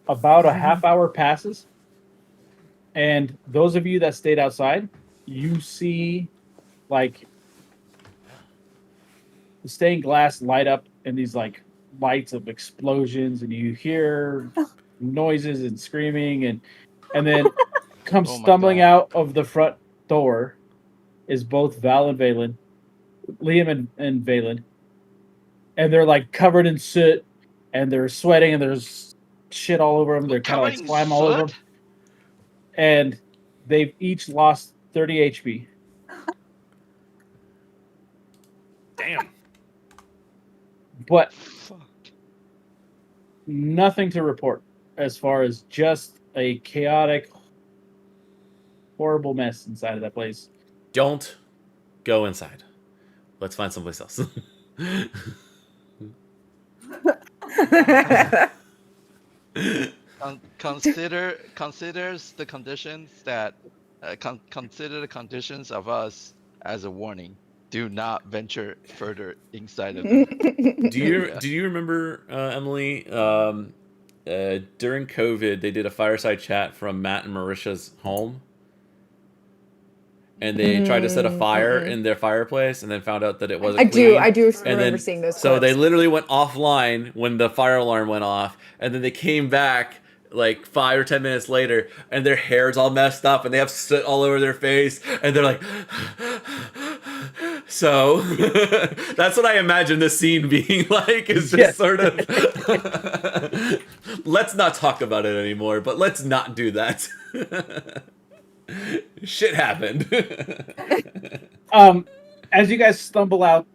Speaker 1: about a half hour passes, and those of you that stayed outside, you see like the stained glass light up in these like lights of explosions, and you hear noises and screaming, and then come
Speaker 6: Oh my
Speaker 1: stumbling
Speaker 6: God.
Speaker 1: out of the front door is both Val and Valen, Liam and Valen, and they're like covered in soot, and they're sweating, and there's shit all over them. They're kind of like
Speaker 6: Covered in
Speaker 1: slime all over them,
Speaker 6: soot?
Speaker 1: and they've each lost 30 HP.
Speaker 4: Damn.
Speaker 1: But
Speaker 6: Fuck.
Speaker 1: nothing to report as far as just a chaotic, horrible mess inside of that place.
Speaker 3: Don't go inside. Let's find someplace else.
Speaker 6: Considers the conditions that consider the conditions of us as a warning. Do not venture further inside of the
Speaker 3: Do you remember, Emily? During COVID, they did a fireside chat from Matt and Marisha's home, and they tried to set a fire in their fireplace, and then found out that it wasn't.
Speaker 2: I do
Speaker 3: And
Speaker 2: remember
Speaker 3: then,
Speaker 2: seeing those.
Speaker 3: So they
Speaker 2: clips.
Speaker 3: literally went offline when the fire alarm went off, and then they came back like 5 or 10 minutes later, and their hair's all messed up, and they have soot all over their face, and they're like. So that's what I imagine this scene being like. Is just sort of let's not talk about it anymore, but let's not do that. Shit happened.
Speaker 1: As you guys stumble out,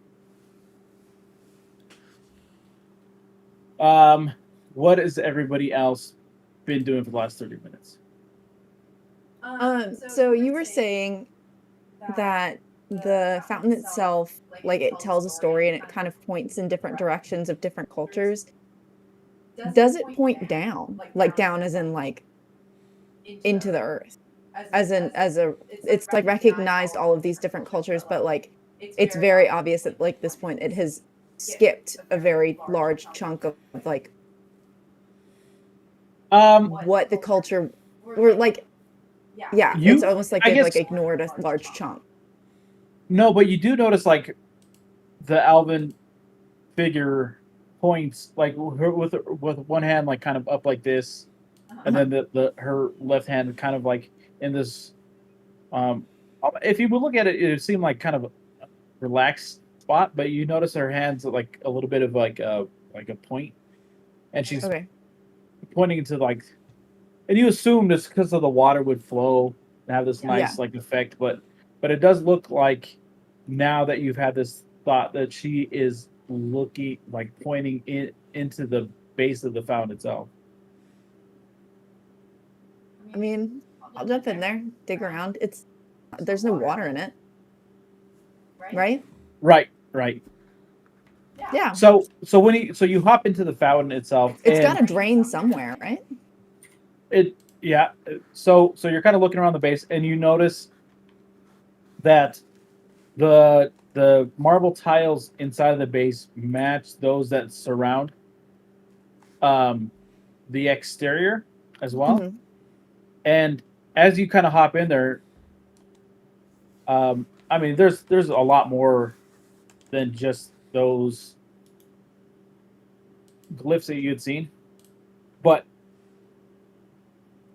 Speaker 1: what has everybody else been doing for the last 30 minutes?
Speaker 2: So you were saying that the fountain itself, like it tells a story and it kind of points in different directions of different cultures. Does it point down? Like down as in like into the earth? As it's like recognized all of these different cultures, but like it's very obvious at like this point it has skipped a very large chunk of like what the culture were like. Yeah, it's almost like they've like ignored a large chunk.
Speaker 1: No, but you do notice like the Alvin figure points like with one hand like kind of up like this, and then her left hand kind of like in this. If you would look at it, it would seem like kind of a relaxed spot, but you notice her hands like a little bit of like a point, and she's pointing into like, and you assume this because of the water would flow and have this nice like effect, but it does look like now that you've had this thought that she is looking, like pointing into the base of the fountain itself.
Speaker 2: I mean, I'll jump in there, dig around. There's no water in it, right?
Speaker 1: Right.
Speaker 2: Yeah.
Speaker 1: So you hop into the fountain itself.
Speaker 2: It's
Speaker 1: and
Speaker 2: got to drain somewhere, right?
Speaker 1: Yeah. So you're kind of looking around the base, and you notice that the marble tiles inside of the base match those that surround the exterior as well.
Speaker 2: Mhm.
Speaker 1: And as you kind of hop in there, I mean, there's a lot more than just those glyphs that you had seen, but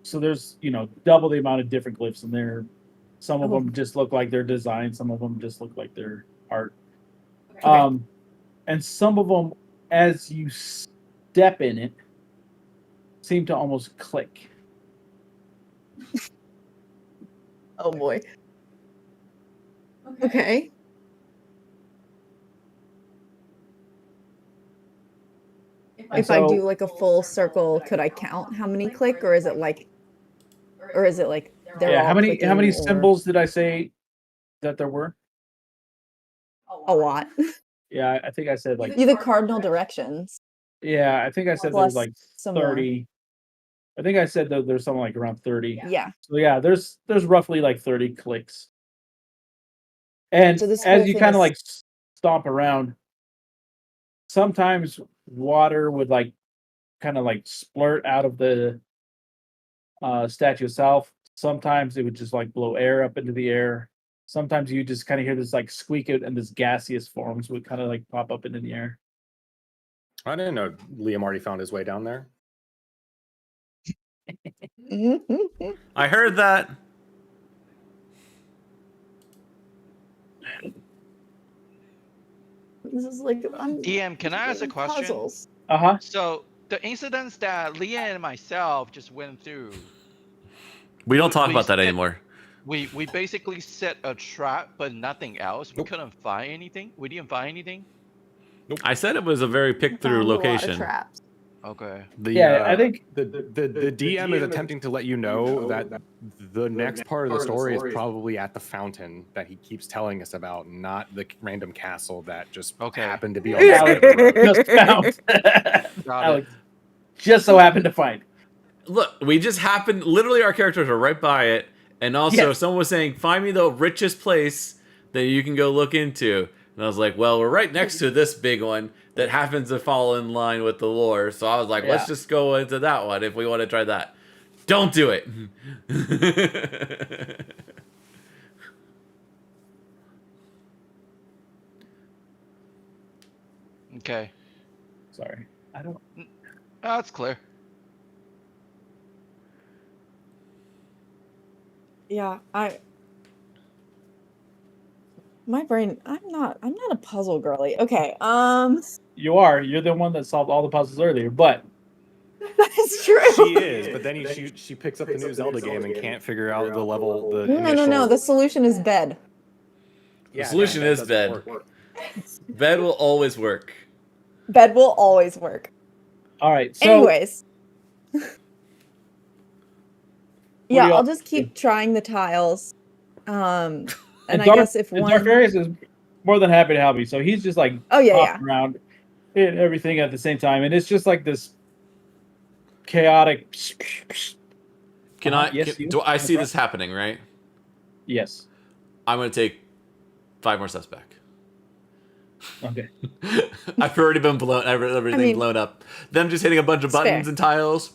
Speaker 1: so there's double the amount of different glyphs in there. Some of them just look like they're designed. Some of them just look like they're art.
Speaker 2: Okay.
Speaker 1: And some of them, as you step in it, seem to almost click.
Speaker 2: Oh boy. Okay. If I do like a full circle, could I count how many click, or is it like they're
Speaker 1: Yeah,
Speaker 2: all
Speaker 1: how many
Speaker 2: clicking or
Speaker 1: symbols did I say that there were?
Speaker 2: a lot?
Speaker 1: Yeah, I think I said like
Speaker 2: You the cardinal directions
Speaker 1: yeah, I think I said there was
Speaker 2: plus
Speaker 1: like
Speaker 2: some more.
Speaker 1: 30. I think I said that there's something like around 30.
Speaker 2: Yeah.
Speaker 1: So yeah, there's roughly like 30 clicks. And
Speaker 2: So this
Speaker 1: as
Speaker 2: whole
Speaker 1: you
Speaker 2: thing
Speaker 1: kind of
Speaker 2: is-
Speaker 1: like stomp around, sometimes water would like kind of like splurt out of the statue itself. Sometimes it would just like blow air up into the air. Sometimes you just kind of hear this like squeak out, and this gaseous forms would kind of like pop up into the air.
Speaker 4: I didn't know Liam already found his way down there.
Speaker 3: I heard that.
Speaker 2: This is like
Speaker 6: DM, can I ask a question?
Speaker 2: Puzzles.
Speaker 1: Uh-huh.
Speaker 6: So the incidents that Leah and myself just went through,
Speaker 3: We don't talk
Speaker 6: we
Speaker 3: about that
Speaker 6: said-
Speaker 3: anymore.
Speaker 6: we basically set a trap, but nothing else. We
Speaker 4: Nope.
Speaker 6: couldn't find anything. We didn't find anything.
Speaker 3: I said it was a very picked through
Speaker 2: Found a lot of
Speaker 3: location.
Speaker 2: traps.
Speaker 6: Okay.
Speaker 1: I think
Speaker 4: the DM is attempting to let you know that the next part of the story is probably at the fountain that he keeps telling us about, not the random castle that just
Speaker 6: Okay.
Speaker 4: happened to be on the side of the road.
Speaker 1: just found.
Speaker 6: Got
Speaker 1: Alex just so happened to find.
Speaker 3: Look, we just happened. Literally, our characters are right by it, and also
Speaker 1: Yes.
Speaker 3: someone was saying, "Find me the richest place that you can go look into." And I was like, "Well, we're right next to this big one that happens to fall in line with the lore." So I was like, "Let's
Speaker 1: Yeah.
Speaker 3: just go into that one if we want to try that." Don't do it.
Speaker 6: Okay.
Speaker 1: Sorry, I don't.
Speaker 6: Oh, that's clear.
Speaker 2: Yeah, my brain. I'm not a puzzle girly. Okay.
Speaker 1: You are. You're the one that solved all the puzzles earlier, but
Speaker 2: That is true.
Speaker 4: She is, but then she picks up the new Zelda game and can't figure out the level. The
Speaker 2: No.
Speaker 4: initial-
Speaker 2: The solution is bed.
Speaker 3: The solution
Speaker 4: that
Speaker 3: is
Speaker 4: doesn't
Speaker 3: bed.
Speaker 4: work.
Speaker 3: Bed will always work.
Speaker 2: Bed will always work.
Speaker 1: all right. So
Speaker 2: Anyways. Yeah,
Speaker 1: you
Speaker 2: I'll
Speaker 1: all-
Speaker 2: just keep trying the tiles. And I
Speaker 1: Dark-
Speaker 2: guess if
Speaker 1: and
Speaker 2: one.
Speaker 1: Darkarius is more than happy to help you. So he's just like
Speaker 2: Oh yeah, yeah.
Speaker 1: hopping around, hitting everything at the same time, and it's just like this chaotic.
Speaker 3: Can
Speaker 1: Uh-huh,
Speaker 3: I?
Speaker 1: yes,
Speaker 3: can-
Speaker 1: you.
Speaker 3: do I see
Speaker 1: Okay.
Speaker 3: this happening? Right.
Speaker 1: Yes.
Speaker 3: I'm gonna take 5 more steps back.
Speaker 1: Okay.
Speaker 3: I've already been blown. Everything
Speaker 2: mean,
Speaker 3: blown up. Them just hitting a bunch of
Speaker 2: it's fair.
Speaker 3: buttons and tiles.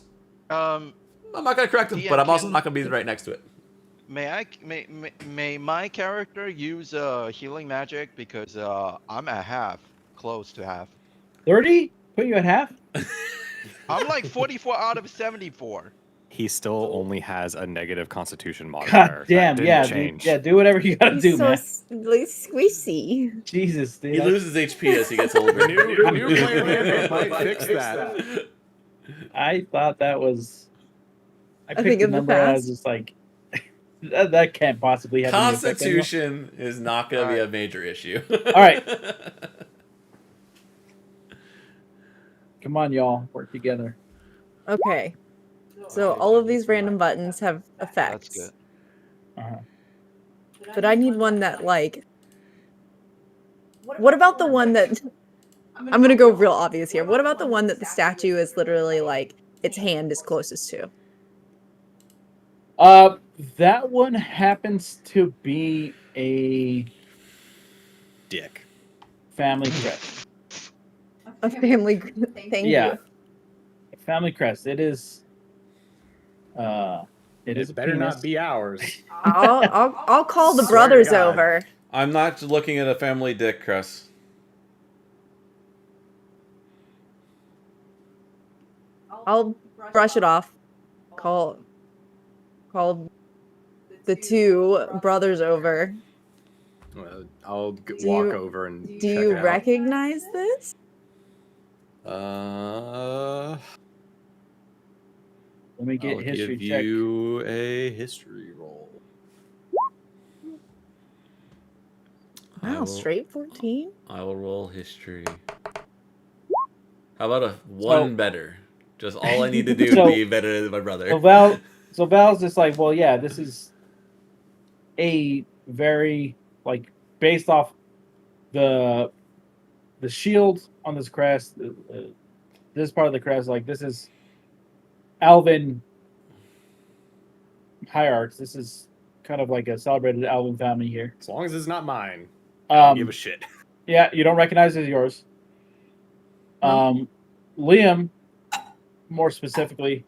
Speaker 6: Um,
Speaker 3: I'm not gonna correct them,
Speaker 6: Yeah,
Speaker 3: but I'm also
Speaker 6: can-
Speaker 3: not gonna be right next to it.
Speaker 6: may my character use healing magic, because I'm at half, close to half.
Speaker 1: 30? Put you at half?
Speaker 6: I'm like 44 out of 74.
Speaker 4: He still only has a negative Constitution modifier.
Speaker 1: God
Speaker 4: That
Speaker 1: damn.
Speaker 4: didn't
Speaker 1: Yeah.
Speaker 4: change.
Speaker 1: Dude, yeah. Do whatever you gotta
Speaker 2: He's
Speaker 1: do,
Speaker 2: so
Speaker 1: man.
Speaker 2: squeezy.
Speaker 1: Jesus, dude.
Speaker 3: He loses HP as he gets older.
Speaker 4: The new player manual might fix that.
Speaker 1: I thought that was. I
Speaker 2: thing
Speaker 1: picked the
Speaker 2: of the
Speaker 1: number. I was
Speaker 2: past.
Speaker 1: just like, that can't possibly have any effect anymore.
Speaker 3: Constitution is not going to be a major issue.
Speaker 1: All right. Come on, y'all, work together.
Speaker 2: Okay. So all of these random buttons have effects.
Speaker 6: That's good.
Speaker 1: Uh-huh.
Speaker 2: But I need one that like. What about the one that? I'm gonna go real obvious here. What about the one that the statue is literally like its hand is closest to?
Speaker 1: That one happens to be a
Speaker 4: Dick.
Speaker 1: family crest.
Speaker 2: A family. Thank
Speaker 1: Yeah.
Speaker 2: you.
Speaker 1: A family crest. It is. It is
Speaker 4: It
Speaker 1: a
Speaker 4: better
Speaker 1: penis.
Speaker 4: not be ours.
Speaker 2: I'll call the
Speaker 4: Swear to
Speaker 2: brothers
Speaker 4: God.
Speaker 2: over.
Speaker 3: I'm not looking at a family dick, Chris.
Speaker 2: I'll brush it off. Call the two brothers over.
Speaker 4: Well, I'll
Speaker 2: Do
Speaker 4: walk
Speaker 2: you-
Speaker 4: over and
Speaker 2: Do
Speaker 4: check
Speaker 2: you
Speaker 4: it out.
Speaker 2: recognize this?
Speaker 1: Let me get
Speaker 3: I'll
Speaker 1: history
Speaker 3: give
Speaker 1: check.
Speaker 3: you a history roll. I
Speaker 2: Wow,
Speaker 3: will-
Speaker 2: straight 14.
Speaker 3: I will roll history. How about a one better? Just all I need to do to be better than my brother.
Speaker 1: So Val's just like, well, yeah, this is a very like based off the shield on this crest. This part of the crest, like this is Alvin hierarchs. This is kind of like a celebrated Alvin family here.
Speaker 4: As long as it's not mine, I don't give a shit.
Speaker 1: Yeah, you don't recognize it as yours. Liam, more specifically.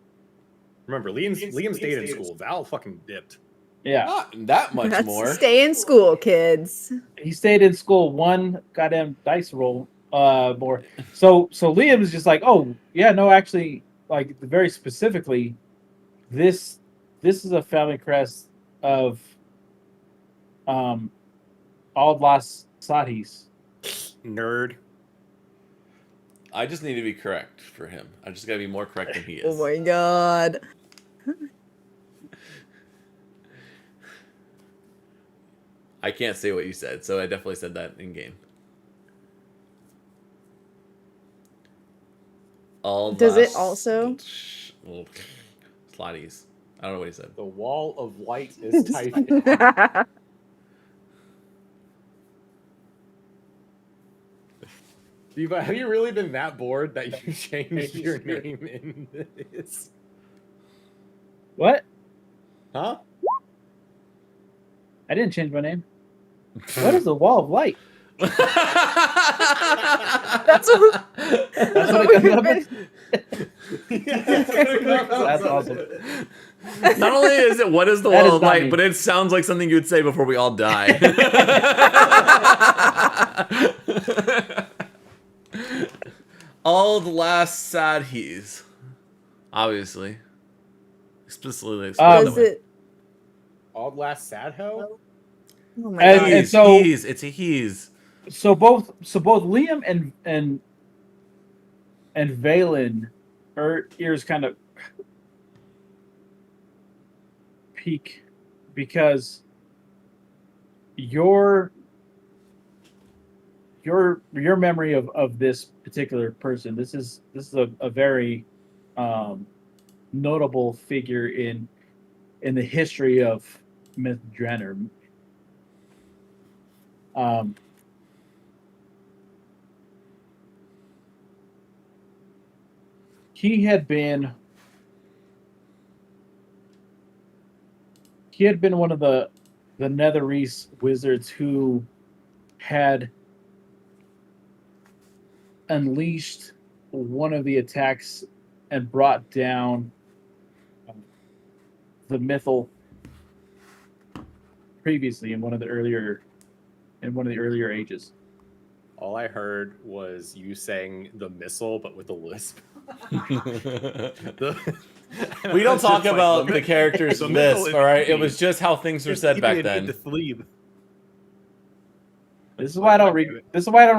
Speaker 4: Remember, Liam stayed in school. Val fucking dipped.
Speaker 1: Yeah,
Speaker 3: Not that much
Speaker 2: That's
Speaker 3: more.
Speaker 2: stay in school, kids.
Speaker 1: he stayed in school one goddamn dice roll more. So Liam is just like, oh yeah, no, actually, like very specifically, this is a family crest of Ald Las Sadis.
Speaker 4: Nerd.
Speaker 3: I just need to be correct for him. I just gotta be more correct than he is.
Speaker 2: Oh my god.
Speaker 3: I can't say what you said, so I definitely said that in game. All
Speaker 2: Does it
Speaker 3: last-
Speaker 2: also?
Speaker 3: Slotties. I don't know what he said.
Speaker 4: The wall of light is typing. Diva, have you really been that bored that you changed your name in this?
Speaker 1: What?
Speaker 4: Huh?
Speaker 1: I didn't change my name. What is the wall of light?
Speaker 2: That's what,
Speaker 1: That's what it comes up with?
Speaker 4: That's
Speaker 1: That's awesome.
Speaker 3: Not only is it what is the
Speaker 1: That
Speaker 3: wall
Speaker 1: is
Speaker 3: of
Speaker 1: not
Speaker 3: light,
Speaker 1: me.
Speaker 3: but it sounds like something you would say before we all die. All the last sad he's. Obviously. Explicitly explained
Speaker 2: does
Speaker 3: that way.
Speaker 2: it?
Speaker 4: Odd last sad hoe?
Speaker 2: Oh my
Speaker 1: And-
Speaker 2: god.
Speaker 1: and
Speaker 3: He's,
Speaker 1: so-
Speaker 3: it's a he's.
Speaker 1: So both Liam and Valen, her ears kind of peak because your memory of this particular person, this is a very notable figure in the history of Myth Drannor. He had been one of the Netherese wizards who had unleashed one of the attacks and brought down the Mythal previously in one of the earlier ages.
Speaker 4: All I heard was you saying the missile, but with a lisp.
Speaker 3: We don't talk about the
Speaker 4: myth-
Speaker 3: character's
Speaker 4: the mythal
Speaker 3: list, all right? It
Speaker 4: is-
Speaker 3: was just how things were said back then.
Speaker 1: This is why I don't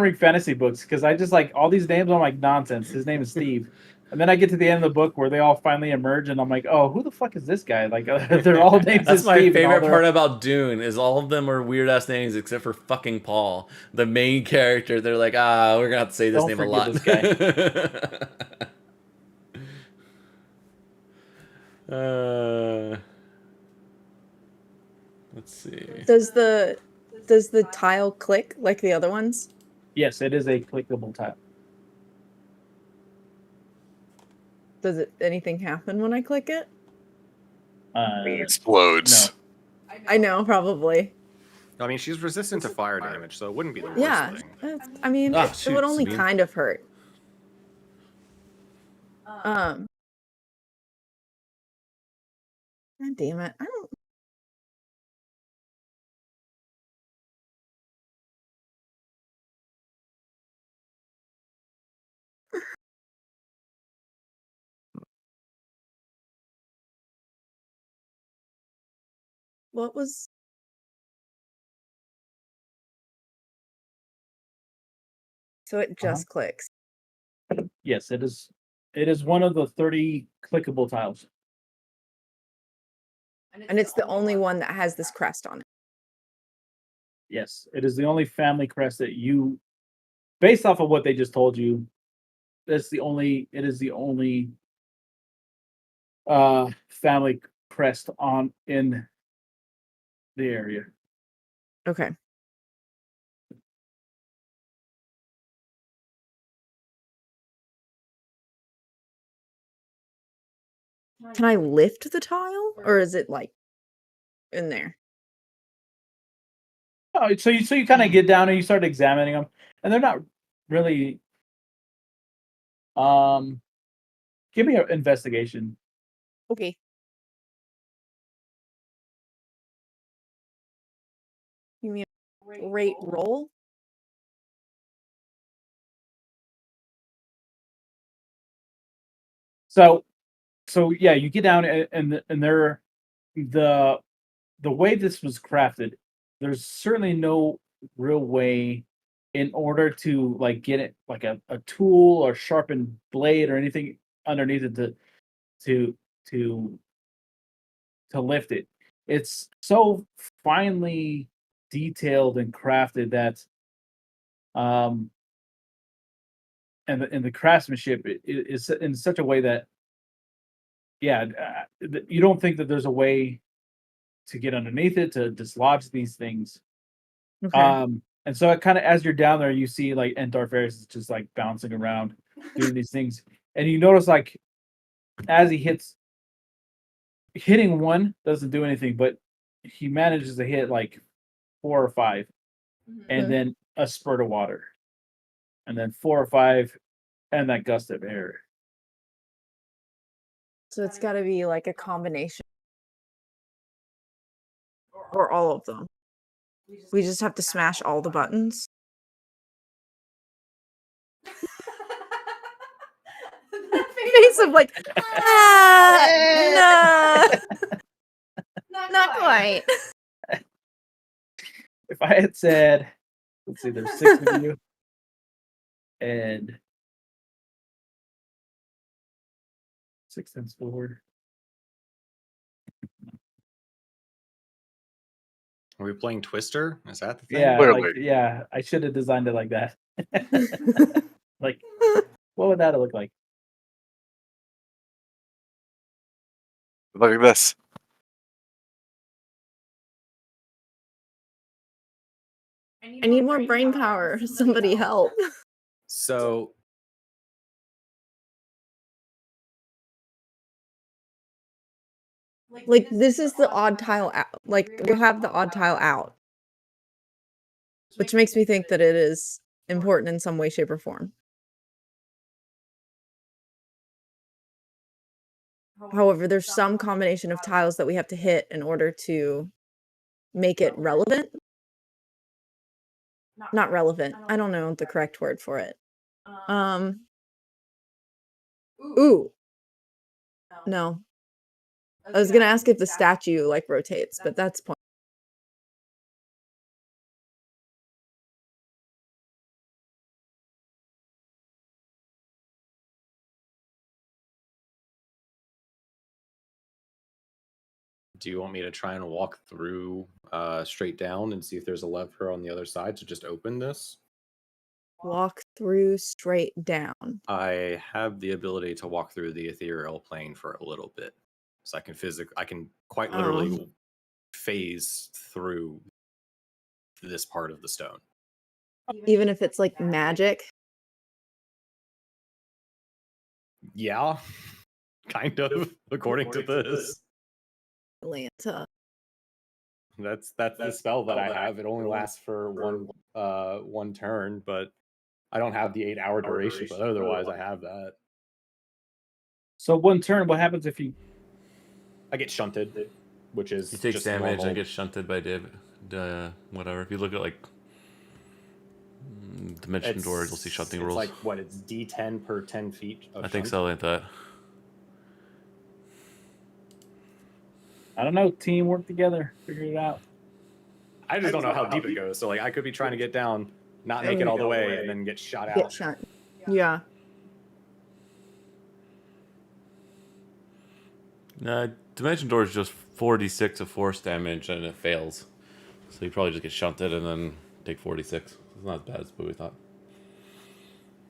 Speaker 1: read fantasy books, because I just like all these names. I'm like nonsense. His name is Steve. And then I get to the end of the book where they all finally emerge, and I'm like, oh, who the fuck is this guy? Like, they're all named
Speaker 3: That's my
Speaker 1: Steve, and all
Speaker 3: favorite
Speaker 1: their-
Speaker 3: part about Dune is all of them are weird ass names except for fucking Paul, the main character. They're like, we're gonna have to say this
Speaker 1: Don't
Speaker 3: name a
Speaker 1: forget
Speaker 3: lot.
Speaker 1: this guy.
Speaker 3: Let's see.
Speaker 2: Does the tile click like the other ones?
Speaker 1: Yes, it is a clickable tile.
Speaker 2: Does anything happen when I click it?
Speaker 5: It explodes.
Speaker 1: No.
Speaker 2: I know, probably.
Speaker 4: I mean, she's resistant to fire damage, so it wouldn't be the worst
Speaker 2: Yeah.
Speaker 4: thing.
Speaker 2: I mean,
Speaker 3: Ah,
Speaker 2: it
Speaker 3: shoot,
Speaker 2: would only
Speaker 3: Sabine.
Speaker 2: kind of hurt. God damn it. I don't. What was. So it just clicks.
Speaker 1: Yes, it is. It is one of the 30 clickable tiles.
Speaker 2: And it's the only one that has this crest on it.
Speaker 1: Yes, it is the only family crest that you, based off of what they just told you, that's the only. It is the only family crest on in the area.
Speaker 2: Okay. Can I lift the tile, or is it like in there?
Speaker 1: Oh, so you kind of get down and you start examining them, and they're not really. Give me an investigation.
Speaker 2: Okay. Give me a rate roll.
Speaker 1: So yeah, you get down and they're the way this was crafted. There's certainly no real way in order to like get it like a tool or sharpened blade or anything underneath it to to to lift it. It's so finely detailed and crafted that and the craftsmanship is in such a way that yeah, you don't think that there's a way to get underneath it to dislodge these things.
Speaker 2: Okay.
Speaker 1: And so it kind of as you're down there, you see like Endorf Ferris is just like bouncing around doing these things, and you notice like as he hitting one doesn't do anything, but he manages to hit like 4 or 5, and then a spurt of water, and then 4 or 5, and that gust of air.
Speaker 2: So it's got to be like a combination. Or all of them. We just have to smash all the buttons. Face of like, no, not quite.
Speaker 1: If I had said, let's see, there's 6 of you, and 6 times forward.
Speaker 4: Are we playing Twister? Is that the thing?
Speaker 1: Yeah,
Speaker 5: Clearly.
Speaker 1: like, yeah, I should have designed it like that. Like, what would that look like?
Speaker 5: Look at this.
Speaker 2: I need more brain power. Somebody help.
Speaker 4: So
Speaker 2: Like this is the odd tile out. Like we'll have the odd tile out. Which makes me think that it is important in some way, shape, or form. However, there's some combination of tiles that we have to hit in order to make it relevant. Not relevant. I don't know the correct word for it. Ooh. No. I was gonna ask if the statue like rotates, but that's point.
Speaker 4: Do you want me to try and walk through straight down and see if there's a lever on the other side to just open this?
Speaker 2: Walk through straight down.
Speaker 4: I have the ability to walk through the ethereal plane for a little bit, so I can quite literally phase through this part of the stone.
Speaker 2: Even if it's like magic.
Speaker 4: Yeah, kind of. According to this,
Speaker 2: Atlanta.
Speaker 4: that's the spell that I have. It only lasts for one turn, but I don't have the 8-hour duration. But otherwise, I have that.
Speaker 1: So 1 turn, what happens if you...
Speaker 4: I get shunted, which is
Speaker 3: He takes
Speaker 4: just
Speaker 3: damage
Speaker 4: normal.
Speaker 3: and gets shunted by whatever. If you look at like Dimension Door, you'll see shunting
Speaker 4: It's
Speaker 3: rules.
Speaker 4: like what? It's D10 per 10 feet. Of
Speaker 3: I think
Speaker 4: shunt?
Speaker 3: so, like that.
Speaker 1: I don't know, team, work together, figure it out.
Speaker 4: I just don't know how deep it goes. So like, I could be trying to get down, not make it all the way, and then get shot out.
Speaker 2: Get shot. Yeah.
Speaker 3: Dimension Door is just 4d6 of force damage and it fails. So you probably just get shunted and then take 46. It's not as bad as what we thought.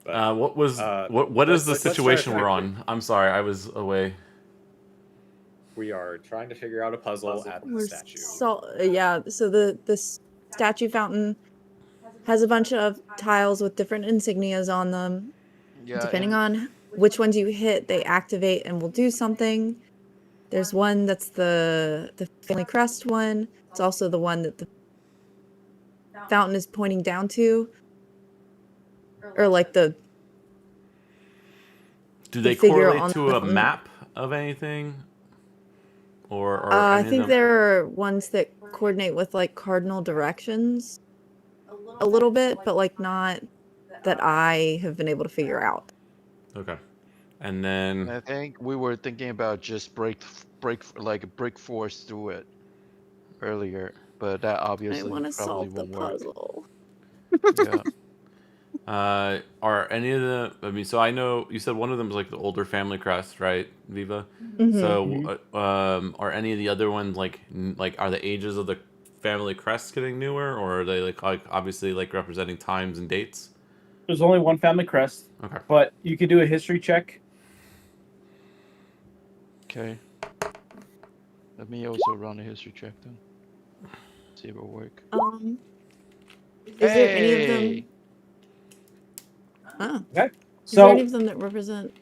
Speaker 4: But,
Speaker 3: what is the
Speaker 4: let's try to
Speaker 3: situation we're
Speaker 4: find-
Speaker 3: on? I'm sorry, I was away.
Speaker 4: We are trying to figure out a puzzle at the statue.
Speaker 2: So the statue fountain has a bunch of tiles with different insignias on them.
Speaker 6: Yeah,
Speaker 2: Depending
Speaker 6: and-
Speaker 2: on which ones you hit, they activate and will do something. There's one that's the family crest one. It's also the one that the fountain is pointing down to. Or like the
Speaker 3: Do they
Speaker 2: figure
Speaker 3: correlate
Speaker 2: on
Speaker 3: to
Speaker 2: the
Speaker 3: a
Speaker 2: fountain.
Speaker 3: map of anything? Or
Speaker 2: I
Speaker 3: any of
Speaker 2: think
Speaker 3: them?
Speaker 2: there are ones that coordinate with like cardinal directions a little bit, but like not that I have been able to figure out.
Speaker 3: Okay. And then
Speaker 6: I think we were thinking about just break force through it earlier, but that
Speaker 2: I
Speaker 6: obviously
Speaker 2: want to
Speaker 6: probably
Speaker 2: solve the
Speaker 6: won't work.
Speaker 2: puzzle.
Speaker 6: Yeah.
Speaker 3: are any of the? I mean, so I know you said one of them is like the older family crest, right, Viva?
Speaker 2: Mhm.
Speaker 3: So, are any of the other ones like are the ages of the family crests getting newer, or are they like obviously like representing times and dates?
Speaker 1: There's only one family crest,
Speaker 3: Okay.
Speaker 1: but you can do a history check.
Speaker 6: Okay. Let me also run a history check then. See if it'll work.
Speaker 2: Is there any of them?
Speaker 6: Hey!
Speaker 2: Oh,
Speaker 1: Okay.
Speaker 2: is there any
Speaker 1: So,
Speaker 2: of them that represent?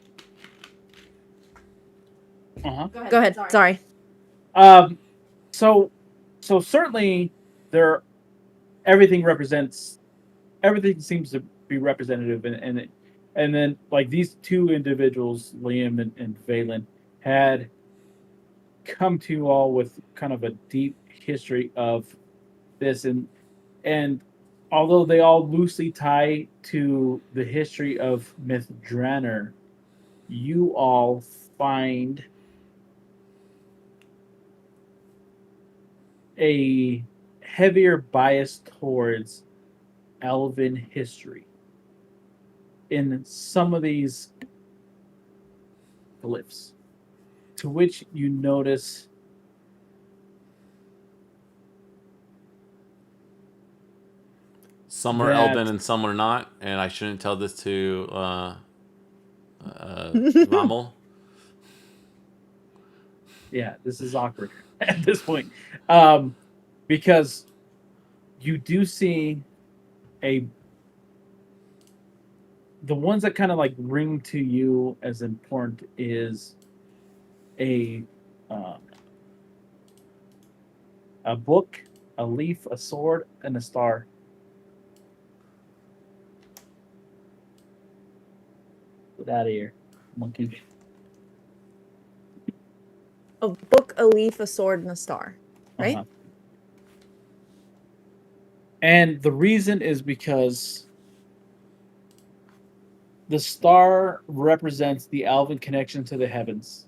Speaker 1: uh-huh.
Speaker 2: Go ahead. Sorry.
Speaker 1: So certainly there, everything seems to be representative, and then like these two individuals, Liam and Valen, had come to you all with kind of a deep history of this, and although they all loosely tie to the history of Myth Drannor, you all find a heavier bias towards elven history in some of these glyphs, to which you notice
Speaker 3: Some are
Speaker 1: that-
Speaker 3: Elven and some are not, and I shouldn't tell this to Rommel.
Speaker 1: yeah, this is awkward at this point, because you do see the ones that kind of like ring to you as important is a book, a leaf, a sword, and a star. Get out of here, monkey.
Speaker 2: A book, a leaf, a sword, and a star. Right?
Speaker 1: Uh-huh. And the reason is because the star represents the elven connection to the heavens.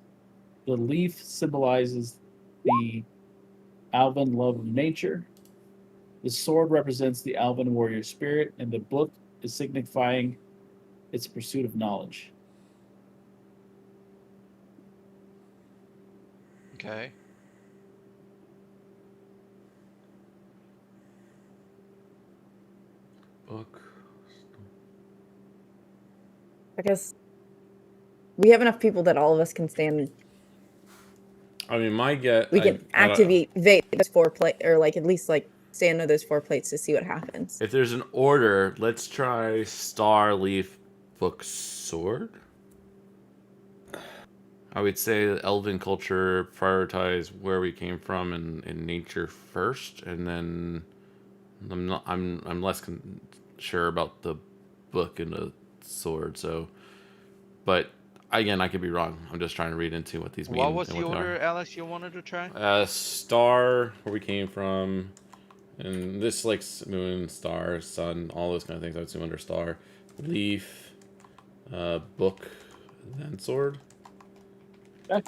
Speaker 1: The leaf symbolizes the elven love of nature. The sword represents the elven warrior spirit, and the book is signifying its pursuit of knowledge.
Speaker 6: Okay.
Speaker 3: Book.
Speaker 2: I guess we have enough people that all of us can stand.
Speaker 3: I mean, my get.
Speaker 2: We can
Speaker 3: I don't-
Speaker 2: activate those 4 plate, or like at least like stand on those 4 plates to see what happens.
Speaker 3: If there's an order, let's try Star Leaf Book Sword. I would say that Elven culture prioritize where we came from in nature first, and then I'm less sure about the book and the sword. So, but again, I could be wrong. I'm just trying to read into what these mean.
Speaker 6: What was
Speaker 3: and
Speaker 6: the
Speaker 3: what they
Speaker 6: order,
Speaker 3: are.
Speaker 6: Alex, you wanted to try?
Speaker 3: Star, where we came from, and this like moon, star, sun, all those kind of things. I would assume under star, leaf, book, then sword.
Speaker 1: Okay.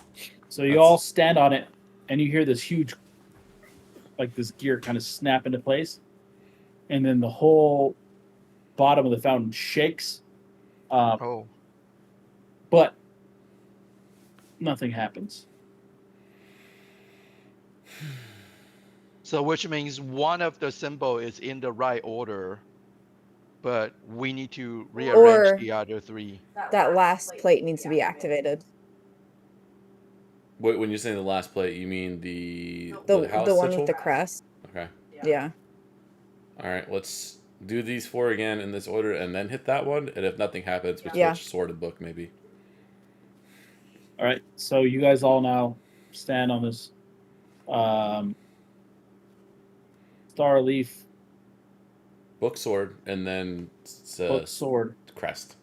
Speaker 1: So you
Speaker 3: That's-
Speaker 1: all stand on it, and you hear this huge, like this gear kind of snap into place, and then the whole bottom of the fountain shakes,
Speaker 6: Oh.
Speaker 1: but nothing happens.
Speaker 6: So which means one of the symbol is in the right order, but we need to rearrange
Speaker 2: Or
Speaker 6: the other 3.
Speaker 2: that last plate needs to be activated.
Speaker 3: Wait, when you say the last plate, you mean
Speaker 2: The
Speaker 3: house
Speaker 2: one
Speaker 3: sigil?
Speaker 2: with the crest.
Speaker 3: Okay.
Speaker 2: Yeah.
Speaker 3: All right. Let's do these 4 again in this order, and then hit that one. And if nothing happens, we
Speaker 2: Yeah.
Speaker 3: switch sword and book, maybe.
Speaker 1: All right. So you guys all now stand on this star leaf
Speaker 3: Book, sword, and then
Speaker 1: book sword
Speaker 3: crest.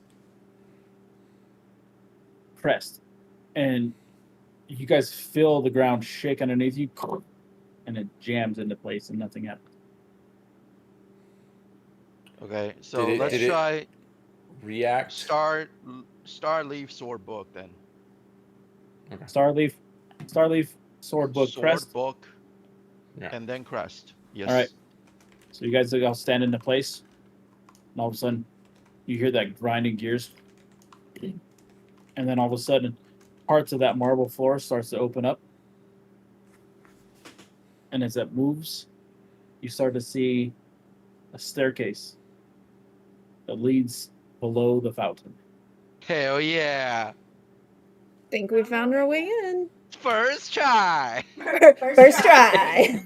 Speaker 1: crest, and you guys feel the ground shake underneath you, and it jams into place, and nothing happens.
Speaker 6: Okay, so
Speaker 3: Did it-
Speaker 6: let's
Speaker 3: did it-
Speaker 6: try
Speaker 3: React.
Speaker 6: star leaf sword book then.
Speaker 1: Star leaf, sword book,
Speaker 6: Sword
Speaker 1: crest.
Speaker 6: book,
Speaker 3: Yeah.
Speaker 6: and then crest. Yes.
Speaker 1: All right. So you guys all stand into place, and all of a sudden, you hear that grinding gears, and then all of a sudden, parts of that marble floor starts to open up, and as it moves, you start to see a staircase that leads below the fountain.
Speaker 6: Hell yeah!
Speaker 2: Think we found our way in.
Speaker 6: First try.
Speaker 2: First try.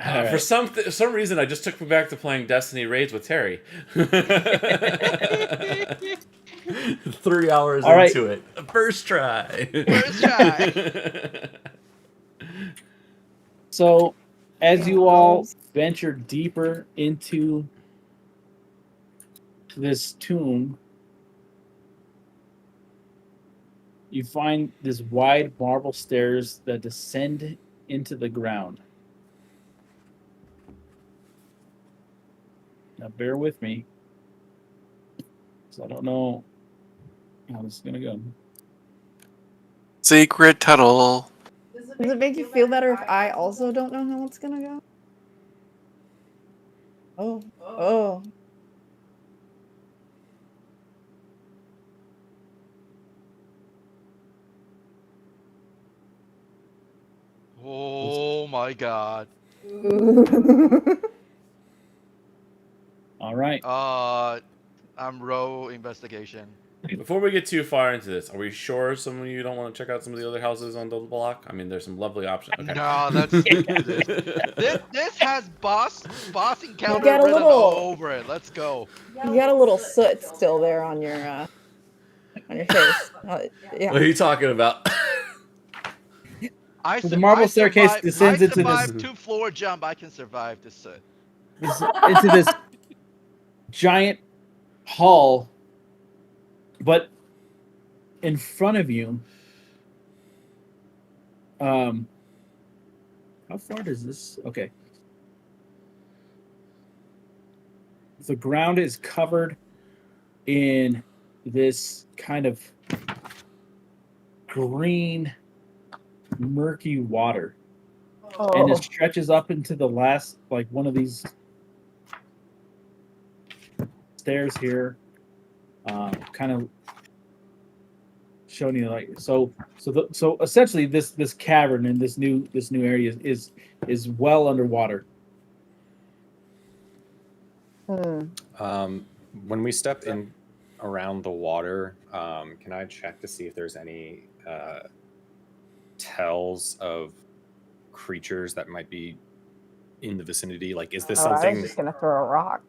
Speaker 1: All
Speaker 3: For
Speaker 1: right.
Speaker 3: some reason, I just took me back to playing Destiny raids with Terry. 3 hours
Speaker 1: All right.
Speaker 3: into it, first try.
Speaker 6: First try.
Speaker 1: So, as you all venture deeper into this tomb, you find this wide marble stairs that descend into the ground. Now, bear with me, because I don't know how this is going to go.
Speaker 5: Secret tunnel.
Speaker 2: Does it make you feel better if I also don't know how it's gonna go? Oh.
Speaker 6: Oh my god.
Speaker 1: All right.
Speaker 6: I'm row investigation.
Speaker 3: Before we get too far into this, are we sure some of you don't want to check out some of the other houses on the block? I mean, there's some lovely options. Okay.
Speaker 6: No, let's do this. This has boss encounter
Speaker 2: got a
Speaker 6: written
Speaker 2: little-
Speaker 6: all over it. Let's go.
Speaker 2: You got a little soot still there on your face.
Speaker 3: What are you talking about?
Speaker 1: So the marble staircase
Speaker 6: survived-
Speaker 1: descends
Speaker 6: I
Speaker 1: into this-
Speaker 6: survived 2-floor jump. I can survive this.
Speaker 1: Into this giant hall, but in front of you, how far does this? Okay, the ground is covered in this kind of green, murky water, and it stretches up into the last, like, one of these stairs here, kind of showing you, like, so essentially this cavern in this new area is well underwater.
Speaker 4: When we step in around the water, can I check to see if there's any tells of creatures that might be in the vicinity? Like, is this
Speaker 2: Oh, I was
Speaker 4: something?
Speaker 2: just gonna throw a rock.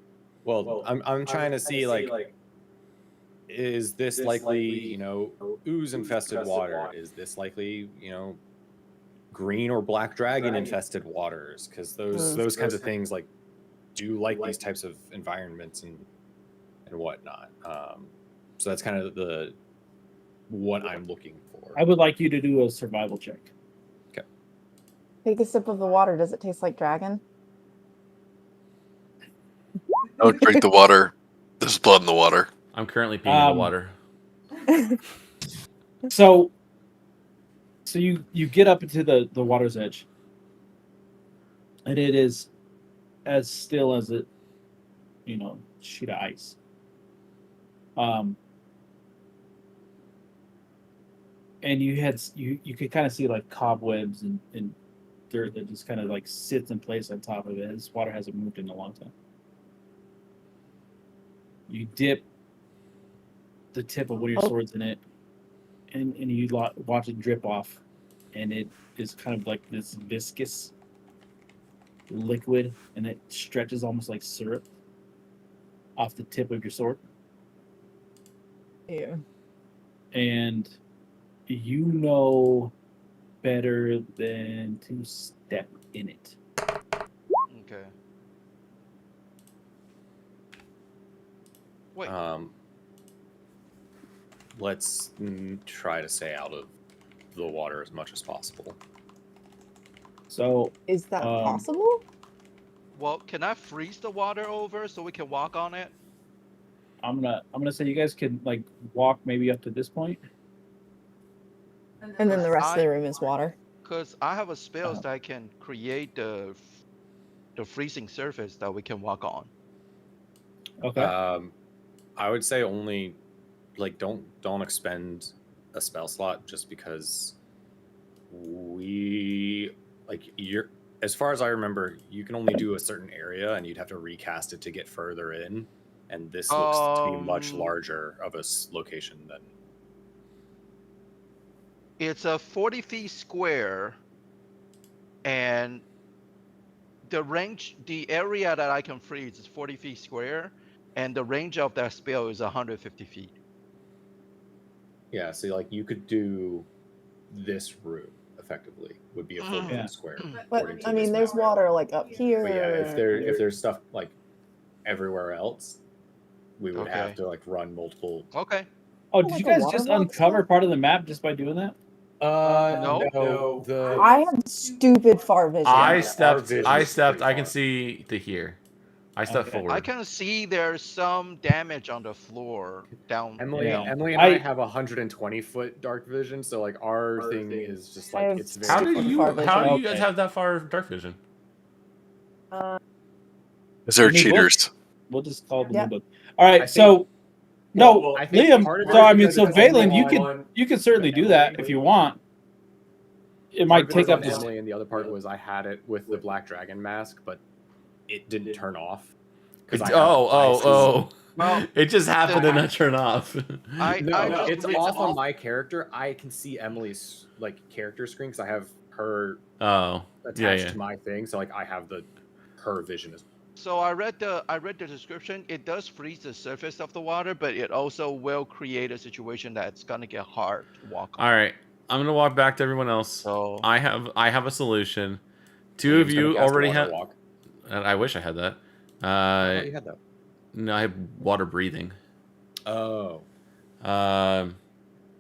Speaker 4: Well, I'm trying to see, like, is this likely, you know, ooze infested water? Is this likely, you know, green or black dragon infested waters? Because those kinds of things, like, do like these types of environments and whatnot. So that's kind of what I'm looking for.
Speaker 1: I would like you to do a survival check.
Speaker 4: Okay.
Speaker 2: Take a sip of the water. Does it taste like dragon?
Speaker 5: Don't drink the water. There's blood in the water.
Speaker 3: I'm currently peeing in the water.
Speaker 1: So you get up into the water's edge, and it is as still as it, sheet of ice. And you could kind of see like cobwebs and dirt that just kind of like sits in place on top of it. This water hasn't moved in a long time. You dip the tip of one of your swords in it, and you watch it drip off, and it is kind of like this viscous liquid, and it stretches almost like syrup off the tip of your sword.
Speaker 2: Ew.
Speaker 1: And you know better than to step in it.
Speaker 6: Okay. Wait.
Speaker 4: Let's try to stay out of the water as much as possible.
Speaker 1: So
Speaker 2: Is that possible?
Speaker 6: Well, can I freeze the water over so we can walk on it?
Speaker 1: I'm gonna say you guys can like walk maybe up to this point.
Speaker 2: And then the rest of the room is water.
Speaker 6: Because I have a spell that can create the freezing surface that we can walk on.
Speaker 1: Okay.
Speaker 4: I would say only, like, don't expend a spell slot just because you're, as far as I remember, you can only do a certain area and you'd have to recast it to get further in, and this looks to be much larger of a location than.
Speaker 6: It's a 40 feet square, and the area that I can freeze is 40 feet square, and the range of that spell is 150 feet.
Speaker 4: Yeah, so like you could do this room effectively would be a 40 foot square.
Speaker 2: But I mean, there's water like up here.
Speaker 4: But yeah, if there's stuff like everywhere else, we would have to like run multiple.
Speaker 6: Okay.
Speaker 1: Oh, did you guys just uncover part of the map just by doing that?
Speaker 4: No.
Speaker 2: I have stupid far vision.
Speaker 3: I stepped. I can see to here. I stepped forward.
Speaker 6: I can see there's some damage on the floor down.
Speaker 4: Emily and I have 120 foot dark vision, so like our thing is just like it's very.
Speaker 3: How do you guys have that far dark vision?
Speaker 5: Because they're cheaters.
Speaker 1: We'll just call them. Yeah. All right, Liam. So Valen, you can certainly do that if you want. It might take up.
Speaker 4: Emily, and the other part was I had it with the black dragon mask, but it didn't turn off.
Speaker 3: Well, it just happened to not turn off.
Speaker 4: It's off on my character. I can see Emily's like character screen because I have her attached to my thing, so like I have her vision as well.
Speaker 6: So I read the description. It does freeze the surface of the water, but it also will create a situation that's gonna get hard to walk on.
Speaker 3: All right, I'm gonna walk back to everyone else.
Speaker 6: So
Speaker 3: I have a solution. Two of you already have. I wish I had that.
Speaker 4: You had that.
Speaker 3: No, I have water breathing.
Speaker 4: Oh.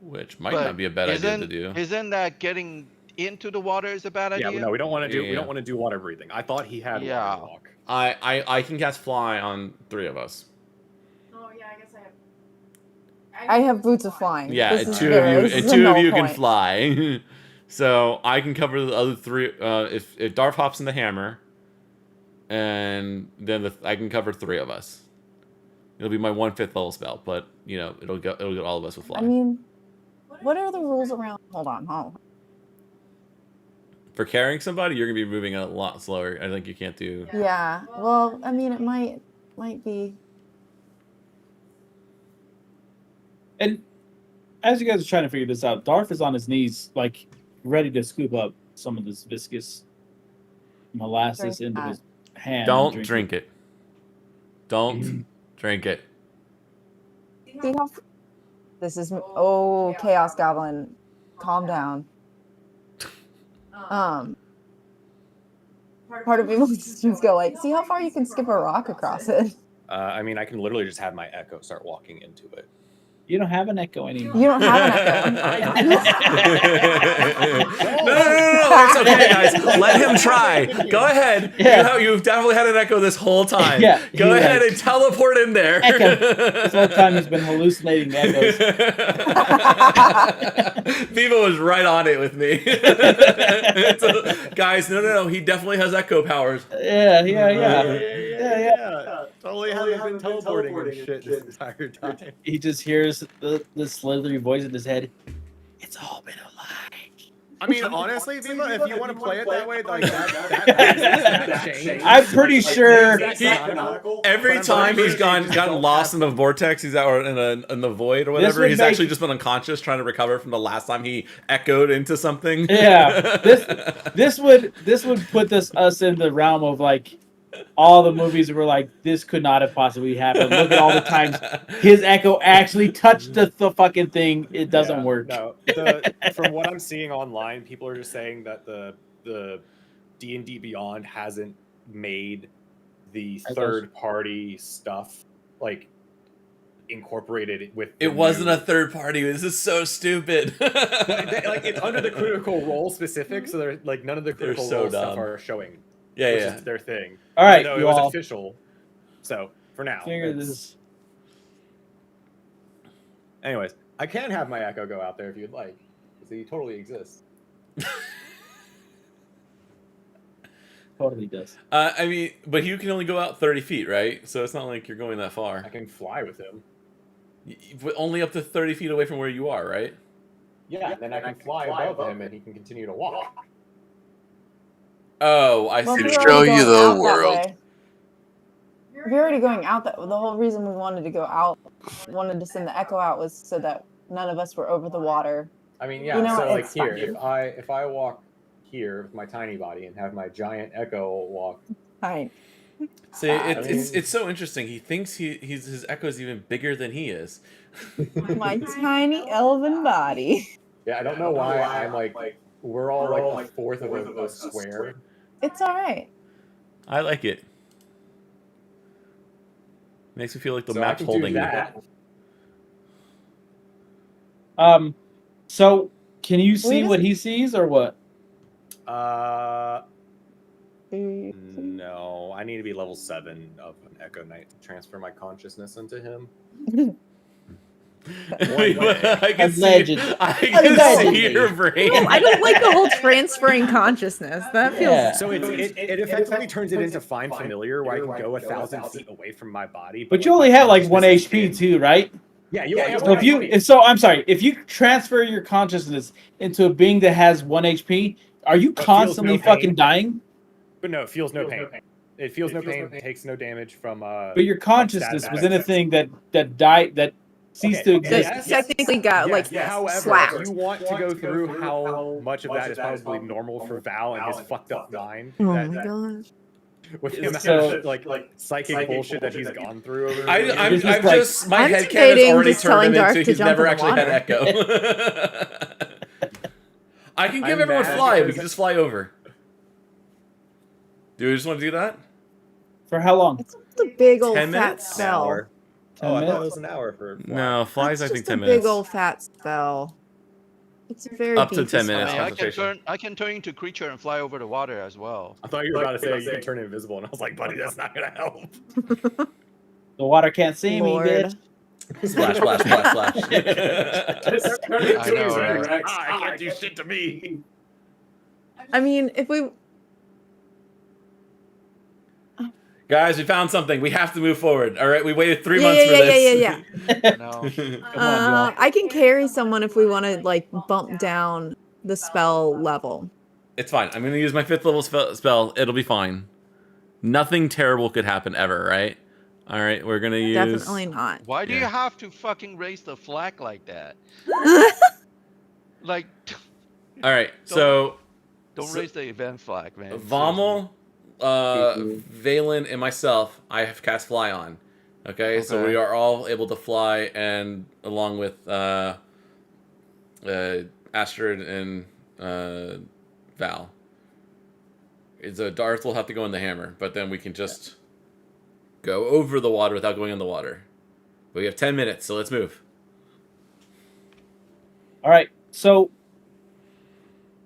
Speaker 3: Which might not be a bad idea to do.
Speaker 6: Isn't that getting into the water is a bad idea?
Speaker 4: Yeah, no, we don't want to do. We don't want to do water breathing. I thought he had water walk.
Speaker 3: I can cast fly on 3 of us.
Speaker 2: Oh yeah, I guess I have boots of flying.
Speaker 3: Yeah, two of you can fly. So I can cover the other 3 if Darth hops in the hammer, and then I can cover 3 of us. It'll be my 1/5 level spell, but it'll get all of us with fly.
Speaker 2: I mean, what are the rules around? Hold on.
Speaker 3: For carrying somebody, you're gonna be moving a lot slower. I think you can't do.
Speaker 2: Yeah. Well, I mean, it might. might be.
Speaker 1: And as you guys are trying to figure this out, Darth is on his knees, like ready to scoop up some of this viscous molasses
Speaker 2: Drink
Speaker 1: into
Speaker 2: that.
Speaker 1: his hand.
Speaker 3: Don't
Speaker 1: and
Speaker 3: drink it. Don't drink it.
Speaker 2: See how this is Chaos Goblin. Calm down. Part of me wants to just go like, see how far you can skip a rock across it.
Speaker 4: I mean, I can literally just have my echo start walking into it.
Speaker 1: You don't have an echo anymore.
Speaker 2: You don't have an echo.
Speaker 3: No, it's okay, guys. Let him try. Go ahead.
Speaker 1: Yeah.
Speaker 3: You've definitely had an echo this whole time.
Speaker 1: Yeah,
Speaker 3: Go
Speaker 1: he,
Speaker 3: ahead and teleport in there.
Speaker 1: Echo. This whole time he's been hallucinating the echoes.
Speaker 3: Viva was right on it with me. Guys, no. He definitely has echo powers.
Speaker 1: Yeah.
Speaker 4: Totally haven't been teleporting and shit this entire time.
Speaker 1: He just hears the slithery voice in his head. It's all been a lie.
Speaker 4: I mean, honestly, Viva, if you want to play it that way, like that change.
Speaker 1: I'm pretty sure
Speaker 3: Every time he's gotten lost in the vortex, he's out or in the void or whatever.
Speaker 1: would
Speaker 3: He's
Speaker 1: make-
Speaker 3: actually just been unconscious, trying to recover from the last time he echoed into something.
Speaker 1: Yeah, this would put us in the realm of like all the movies where like this could not have possibly happened. Look at all the times his echo actually touched the fucking thing. It doesn't work.
Speaker 4: No, from what I'm seeing online, people are just saying that the D&D Beyond hasn't made the third party stuff like incorporated with.
Speaker 3: It wasn't a third party. This is so stupid.
Speaker 4: Like it's under the Critical Role specific, so they're like none of the Critical
Speaker 3: so
Speaker 4: Role stuff
Speaker 3: dumb.
Speaker 4: are showing.
Speaker 3: Yeah,
Speaker 4: which
Speaker 3: yeah.
Speaker 4: is their thing.
Speaker 1: All right,
Speaker 4: no,
Speaker 1: you
Speaker 4: it was
Speaker 1: all
Speaker 4: official. So for now,
Speaker 1: figure
Speaker 4: it's-
Speaker 1: this.
Speaker 4: Anyways, I can have my echo go out there if you'd like, because he totally exists.
Speaker 1: Totally does.
Speaker 3: I mean, but you can only go out 30 feet, right? So it's not like you're going that far.
Speaker 4: I can fly with him.
Speaker 3: But only up to 30 feet away from where you are, right?
Speaker 4: Yeah, then I can fly above him and he can continue to walk.
Speaker 3: Oh, I
Speaker 2: Well,
Speaker 3: see.
Speaker 2: if
Speaker 5: To
Speaker 2: we're
Speaker 5: show
Speaker 2: already
Speaker 5: you
Speaker 2: going
Speaker 5: the
Speaker 2: out that
Speaker 5: world.
Speaker 2: way- If you're already going out that the whole reason we wanted to go out, wanted to send the echo out was so that none of us were over the water.
Speaker 4: I mean, yeah.
Speaker 2: You know,
Speaker 4: so like
Speaker 2: it's
Speaker 4: here,
Speaker 2: fine.
Speaker 4: if I walk here with my tiny body and have my giant echo walk,
Speaker 2: Fine.
Speaker 3: See,
Speaker 4: I mean-
Speaker 3: it's so interesting. He thinks his echo is even bigger than he is.
Speaker 2: My tiny elven body.
Speaker 4: yeah, I don't know why I'm like we're all like a fourth of a square.
Speaker 2: It's all right.
Speaker 3: I like it. Makes me feel like the
Speaker 4: So I
Speaker 3: map's
Speaker 4: can do
Speaker 3: holding me.
Speaker 4: that.
Speaker 1: So can you see
Speaker 2: just-
Speaker 1: what he sees or what?
Speaker 4: No, I need to be level 7 of an Echo Knight to transfer my consciousness into him.
Speaker 3: I can see,
Speaker 1: Alleged.
Speaker 3: I can
Speaker 1: Allegedly.
Speaker 3: see your brain.
Speaker 2: Oh, I don't like the whole transferring consciousness. That feels.
Speaker 1: Yeah.
Speaker 4: So it effectively turns it into Find Familiar, where I can go 1,000 feet away from my body.
Speaker 1: But you only have like 1 HP too, right?
Speaker 4: Yeah, you
Speaker 1: So I'm sorry, if you transfer your consciousness into a being that has 1 HP, are you
Speaker 4: feels
Speaker 1: constantly
Speaker 4: no pain.
Speaker 1: fucking dying?
Speaker 4: But no, it feels no pain. It feels no pain. Takes no damage from.
Speaker 1: But your consciousness was in a thing that died, that ceased to
Speaker 4: Okay,
Speaker 1: exist.
Speaker 2: That technically got like
Speaker 4: However,
Speaker 2: slapped.
Speaker 4: if you want to go through how much of that is probably normal for Val and his fucked up mind,
Speaker 2: Oh
Speaker 4: that,
Speaker 2: my gosh.
Speaker 4: with the amount
Speaker 1: So-
Speaker 4: of like psychic bullshit that he's gone through over.
Speaker 3: I'm
Speaker 1: It's just like-
Speaker 3: just my
Speaker 2: I'm
Speaker 3: head
Speaker 2: debating
Speaker 3: already
Speaker 2: just telling
Speaker 3: turned
Speaker 2: Darth
Speaker 3: into
Speaker 2: to
Speaker 3: he's
Speaker 2: jump
Speaker 3: never
Speaker 2: in the
Speaker 3: actually had
Speaker 2: water.
Speaker 3: echo. I can give
Speaker 4: I'm
Speaker 3: everyone
Speaker 4: mad
Speaker 3: fly. We
Speaker 4: because-
Speaker 3: can just fly over. Do we just want to do that?
Speaker 1: For how long?
Speaker 2: It's just a big old
Speaker 3: 10
Speaker 2: fat
Speaker 3: minutes?
Speaker 4: an
Speaker 2: spell.
Speaker 4: hour.
Speaker 1: 10
Speaker 4: Oh, I thought
Speaker 1: minutes?
Speaker 4: it was an hour for.
Speaker 3: No, flies.
Speaker 2: That's
Speaker 3: I think
Speaker 2: just
Speaker 3: 10
Speaker 2: a
Speaker 3: minutes.
Speaker 2: big old fat spell. It's a very
Speaker 3: Up to
Speaker 2: beefy
Speaker 3: 10
Speaker 2: spell.
Speaker 3: minutes.
Speaker 6: I
Speaker 3: concentration.
Speaker 6: can turn into creature and fly over the water as well.
Speaker 4: I thought you were about to say you can turn invisible, and I was like, buddy, that's not gonna help.
Speaker 1: The water can't see
Speaker 2: Lord.
Speaker 1: me, bitch.
Speaker 3: Splash, splash, splash, splash.
Speaker 6: I know, right?
Speaker 4: I can't do shit to me.
Speaker 2: I mean, if we
Speaker 3: Guys, we found something. We have to move forward. All right, we waited 3
Speaker 2: Yeah,
Speaker 3: months
Speaker 2: yeah,
Speaker 3: for
Speaker 2: yeah,
Speaker 3: this.
Speaker 2: yeah,
Speaker 6: No.
Speaker 1: Come on, y'all.
Speaker 2: I can carry someone if we want to like bump down the spell level.
Speaker 3: It's fine. I'm going to use my 5th level spell. It'll be fine. Nothing terrible could happen ever, right? All right, we're gonna use.
Speaker 2: Definitely not.
Speaker 6: Why do you
Speaker 3: Yeah.
Speaker 6: have to fucking raise the flag like that? Like,
Speaker 3: All right, so
Speaker 6: don't raise the event flag, man. Seriously.
Speaker 3: Vommel, Valen, and myself, I have cast Fly on. Okay, so
Speaker 6: Okay.
Speaker 3: we are all able to fly, and along with Astrid and Val. It's a Darth will have to go in the hammer, but then we can just go over the water without going in the water. But we have 10 minutes, so let's move.
Speaker 1: All right, so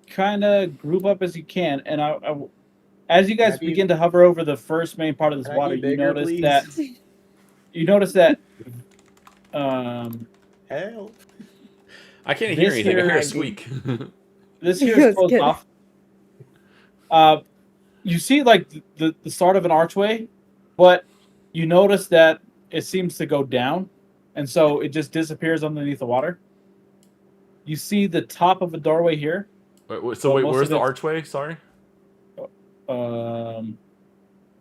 Speaker 1: kind of group up as you can, and as you guys
Speaker 7: Can I be-
Speaker 1: begin to hover over the first main part of this
Speaker 7: Can I
Speaker 1: water,
Speaker 7: be bigger, please?
Speaker 1: you notice that
Speaker 7: Help.
Speaker 3: I can't hear
Speaker 1: This
Speaker 3: anything. I
Speaker 1: here-
Speaker 3: hear a squeak.
Speaker 1: this here
Speaker 2: It
Speaker 1: is
Speaker 2: was
Speaker 1: closed
Speaker 2: good.
Speaker 1: off. You see like the start of an archway, but you notice that it seems to go down, and so it just disappears underneath the water. You see the top of a doorway here.
Speaker 3: So
Speaker 1: Well,
Speaker 3: wait,
Speaker 1: most
Speaker 3: where's
Speaker 1: of
Speaker 3: the
Speaker 1: it's-
Speaker 3: archway? Sorry.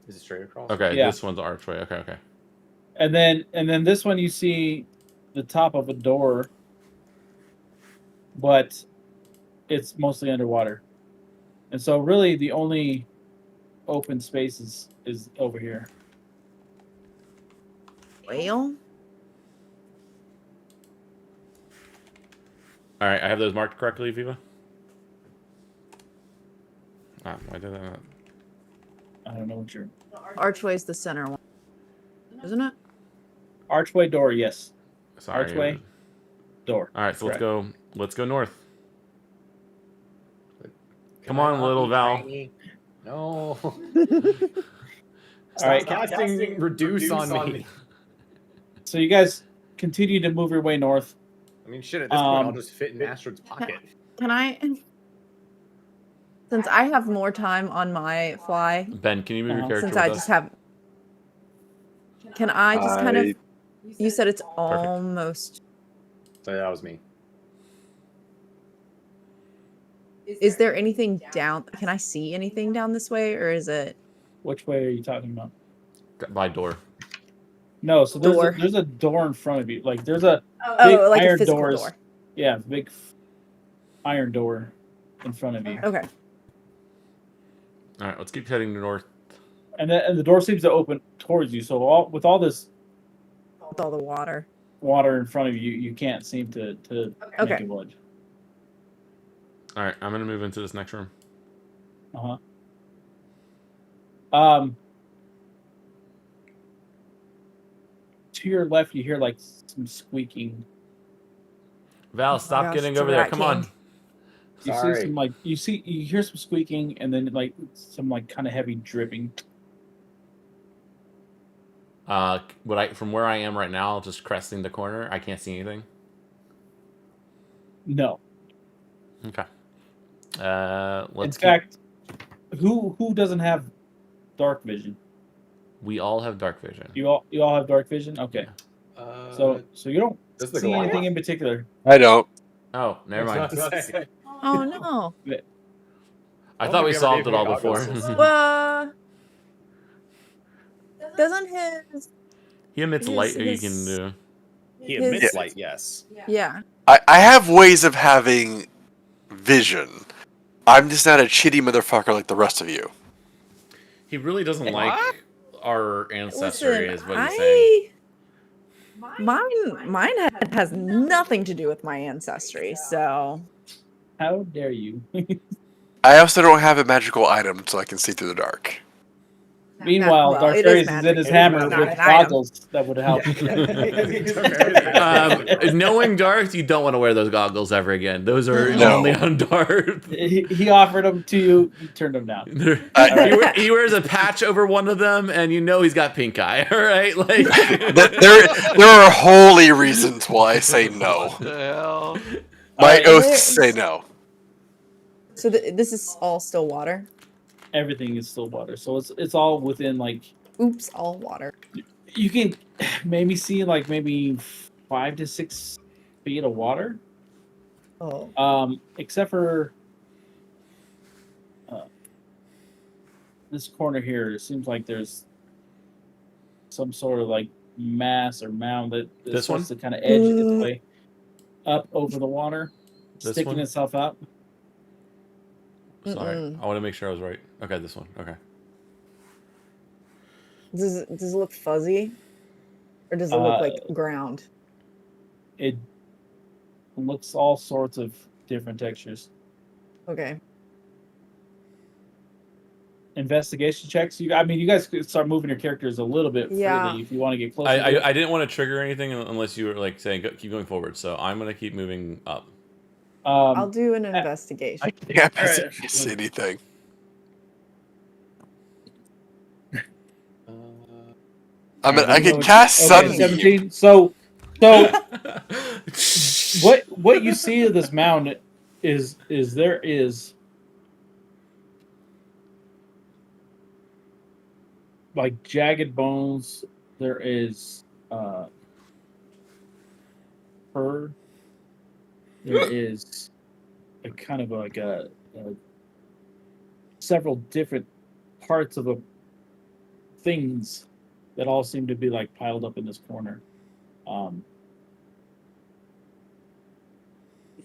Speaker 7: Is it straight across?
Speaker 3: Okay,
Speaker 1: Yeah.
Speaker 3: this one's the archway. Okay.
Speaker 1: And then this one you see the top of a door, but it's mostly underwater. And so really the only open space is over here.
Speaker 2: Well,
Speaker 3: All right, I have those marked correctly, Viva. Why did I not?
Speaker 1: I don't know what your
Speaker 2: archway's the center one, isn't it?
Speaker 1: archway door, yes.
Speaker 3: Sorry.
Speaker 1: Archway. Door.
Speaker 3: All right, so
Speaker 1: Correct.
Speaker 3: let's go. Let's go north.
Speaker 7: Can
Speaker 3: Come
Speaker 7: I
Speaker 3: on,
Speaker 7: not
Speaker 3: little
Speaker 7: be
Speaker 3: Val.
Speaker 7: tiny? No.
Speaker 1: All
Speaker 7: Stop
Speaker 1: right.
Speaker 7: casting reduce on me.
Speaker 1: So you guys continue to move your way north.
Speaker 7: I mean, shit, at this point, I'll
Speaker 1: Um,
Speaker 7: just fit in Astrid's pocket.
Speaker 2: Can I? Since I have more time on my fly,
Speaker 3: Ben, can you move your character
Speaker 2: since
Speaker 3: with
Speaker 2: I
Speaker 3: us?
Speaker 2: just have, can I just kind of? You said it's almost.
Speaker 7: So that was me.
Speaker 2: Is there anything down? Can I see anything down this way, or is it?
Speaker 1: Which way are you talking about?
Speaker 3: By door.
Speaker 1: No, so
Speaker 2: Door.
Speaker 1: there's a door in front of you. Like there's a
Speaker 2: Oh,
Speaker 1: big
Speaker 2: like a
Speaker 1: iron
Speaker 2: physical
Speaker 1: doors.
Speaker 2: door.
Speaker 1: Yeah, big iron door in front of you.
Speaker 2: Okay.
Speaker 3: All right, let's keep heading north.
Speaker 1: And the door seems to open towards you. So with all this
Speaker 2: With all the water.
Speaker 1: water in front of you, you can't seem to make
Speaker 2: Okay.
Speaker 1: a village.
Speaker 3: All right, I'm gonna move into this next room.
Speaker 1: To your left, you hear like some squeaking.
Speaker 3: Val,
Speaker 2: my
Speaker 3: stop
Speaker 2: gosh,
Speaker 3: getting
Speaker 2: it's a
Speaker 3: over there.
Speaker 2: rat
Speaker 3: Come
Speaker 2: king.
Speaker 3: on.
Speaker 1: You
Speaker 7: Sorry.
Speaker 1: see some like you hear some squeaking and then like some like kind of heavy dripping.
Speaker 3: From where I am right now, just cresting the corner, I can't see anything.
Speaker 1: No,
Speaker 3: Okay.
Speaker 1: in
Speaker 3: Let's.
Speaker 1: fact, who doesn't have dark vision?
Speaker 3: We all have dark vision.
Speaker 1: You all have dark vision. Okay, so you don't
Speaker 7: does the
Speaker 1: see
Speaker 7: Goliath?
Speaker 1: anything in particular.
Speaker 5: I don't.
Speaker 3: Oh, never mind.
Speaker 2: Oh no.
Speaker 3: I
Speaker 7: don't
Speaker 3: thought
Speaker 7: think
Speaker 3: we
Speaker 7: we ever
Speaker 3: solved
Speaker 7: gave
Speaker 3: it all
Speaker 7: me
Speaker 3: before.
Speaker 7: goggles.
Speaker 2: Doesn't his?
Speaker 3: He emits
Speaker 2: his-
Speaker 3: light. You
Speaker 2: his-
Speaker 3: can do.
Speaker 7: He emits
Speaker 2: His-
Speaker 7: light, yes.
Speaker 2: Yeah.
Speaker 5: I have ways of having vision. I'm just not a chitty motherfucker like the rest of you.
Speaker 3: He really doesn't
Speaker 6: What?
Speaker 3: like our ancestry,
Speaker 2: Listen,
Speaker 3: is what he's saying.
Speaker 2: Mine has nothing to do with my ancestry, so
Speaker 1: How dare you?
Speaker 5: I also don't have a magical item so I can see through the dark.
Speaker 1: Meanwhile,
Speaker 2: well,
Speaker 1: Darth
Speaker 2: it is
Speaker 1: Vader is in
Speaker 2: magic.
Speaker 1: his
Speaker 7: It is
Speaker 1: hammer
Speaker 7: magic.
Speaker 1: with
Speaker 2: Not an item.
Speaker 1: goggles that would help.
Speaker 3: Knowing Darth, you don't want to wear those goggles ever again. Those are
Speaker 5: No.
Speaker 3: only on Darth.
Speaker 1: He offered them to you. You turned them down.
Speaker 3: He wears a patch over one of them, and you know he's got pink eye. All right, like
Speaker 5: There are holy reasons why I say no.
Speaker 6: What the hell?
Speaker 5: My
Speaker 1: Alright.
Speaker 5: oaths say no.
Speaker 2: so this is all still water.
Speaker 1: Everything is still water, so it's all within like
Speaker 2: Oops, all water.
Speaker 1: you can maybe see like maybe 5 to 6 feet of water.
Speaker 2: Oh.
Speaker 1: Except for this corner here, it seems like there's some sort of like mass or mound that
Speaker 3: This
Speaker 1: starts
Speaker 3: one?
Speaker 1: to kind of edge its way up over the water,
Speaker 3: This
Speaker 1: sticking
Speaker 3: one?
Speaker 1: itself out.
Speaker 3: Sorry,
Speaker 2: Mm-mm.
Speaker 3: I want to make sure I was right. Okay, this one. Okay.
Speaker 2: Does it look fuzzy, or does it look like
Speaker 1: Uh,
Speaker 2: ground?
Speaker 1: It looks all sorts of different textures.
Speaker 2: Okay.
Speaker 1: Investigation checks. I mean, you guys could start moving your characters a little bit
Speaker 2: Yeah.
Speaker 1: freely if you want to get closer.
Speaker 3: I,
Speaker 1: to it.
Speaker 3: I, I didn't want to trigger anything unless you were like saying keep going forward. So I'm gonna keep moving up.
Speaker 2: I'll do an investigation.
Speaker 5: I can't
Speaker 1: Alright.
Speaker 5: miss anything. I mean, I can cast
Speaker 1: Okay,
Speaker 5: Sunbeam.
Speaker 1: 17. So what you see of this mound is there is like jagged bones. There is fur. There is a kind of like a several different parts of things that all seem to be like piled up in this corner.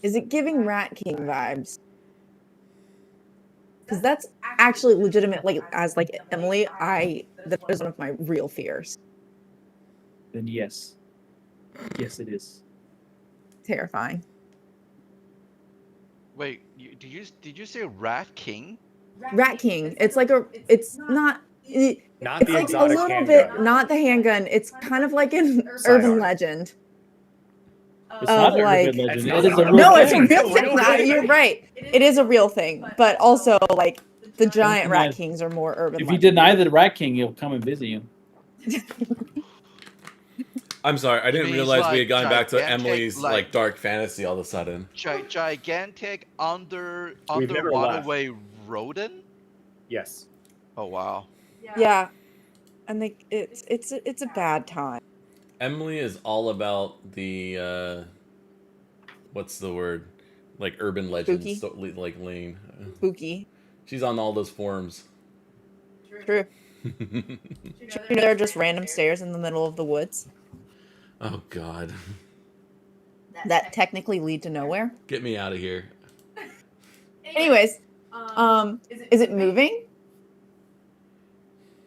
Speaker 2: Is it giving Rat King vibes? Because that's actually legitimate. Like as like Emily, that is one of my real fears.
Speaker 1: Then yes, it is.
Speaker 2: Terrifying.
Speaker 6: Wait, did you say Rat King?
Speaker 2: Rat King. It's like it's not.
Speaker 7: Not
Speaker 2: It's
Speaker 7: the
Speaker 2: like a
Speaker 7: exotic
Speaker 2: little
Speaker 7: handgun.
Speaker 2: bit not the handgun. It's kind of like an urban legend.
Speaker 1: It's not an
Speaker 2: like-
Speaker 1: urban legend.
Speaker 7: That's
Speaker 1: It is a
Speaker 7: not-
Speaker 1: real
Speaker 2: No, it's a
Speaker 1: thing.
Speaker 2: real
Speaker 7: It's a
Speaker 2: thing.
Speaker 7: real thing.
Speaker 2: You're right. It is a real thing, but also like the giant
Speaker 1: deny-
Speaker 2: Rat Kings are more urban.
Speaker 1: If you
Speaker 2: legend.
Speaker 1: deny the Rat King, he'll come and visit you.
Speaker 3: I'm sorry, I didn't
Speaker 6: means,
Speaker 3: realize we
Speaker 6: like,
Speaker 3: had gone back to
Speaker 6: gigantic,
Speaker 3: Emily's
Speaker 6: like-
Speaker 3: like dark fantasy all of a sudden.
Speaker 6: Gigantic
Speaker 7: We've never
Speaker 6: underwaterway rodent?
Speaker 7: Yes.
Speaker 6: Oh wow.
Speaker 2: Yeah, and it's a bad time.
Speaker 3: Emily is all about the what's the word? Like urban legends,
Speaker 2: Spooky?
Speaker 3: so, like Lane.
Speaker 2: Spooky.
Speaker 3: She's on all those forums.
Speaker 2: True. There are just random stairs in the middle of the woods
Speaker 3: Oh God,
Speaker 2: that technically lead to nowhere.
Speaker 3: get me out of here.
Speaker 2: Anyways, is it moving?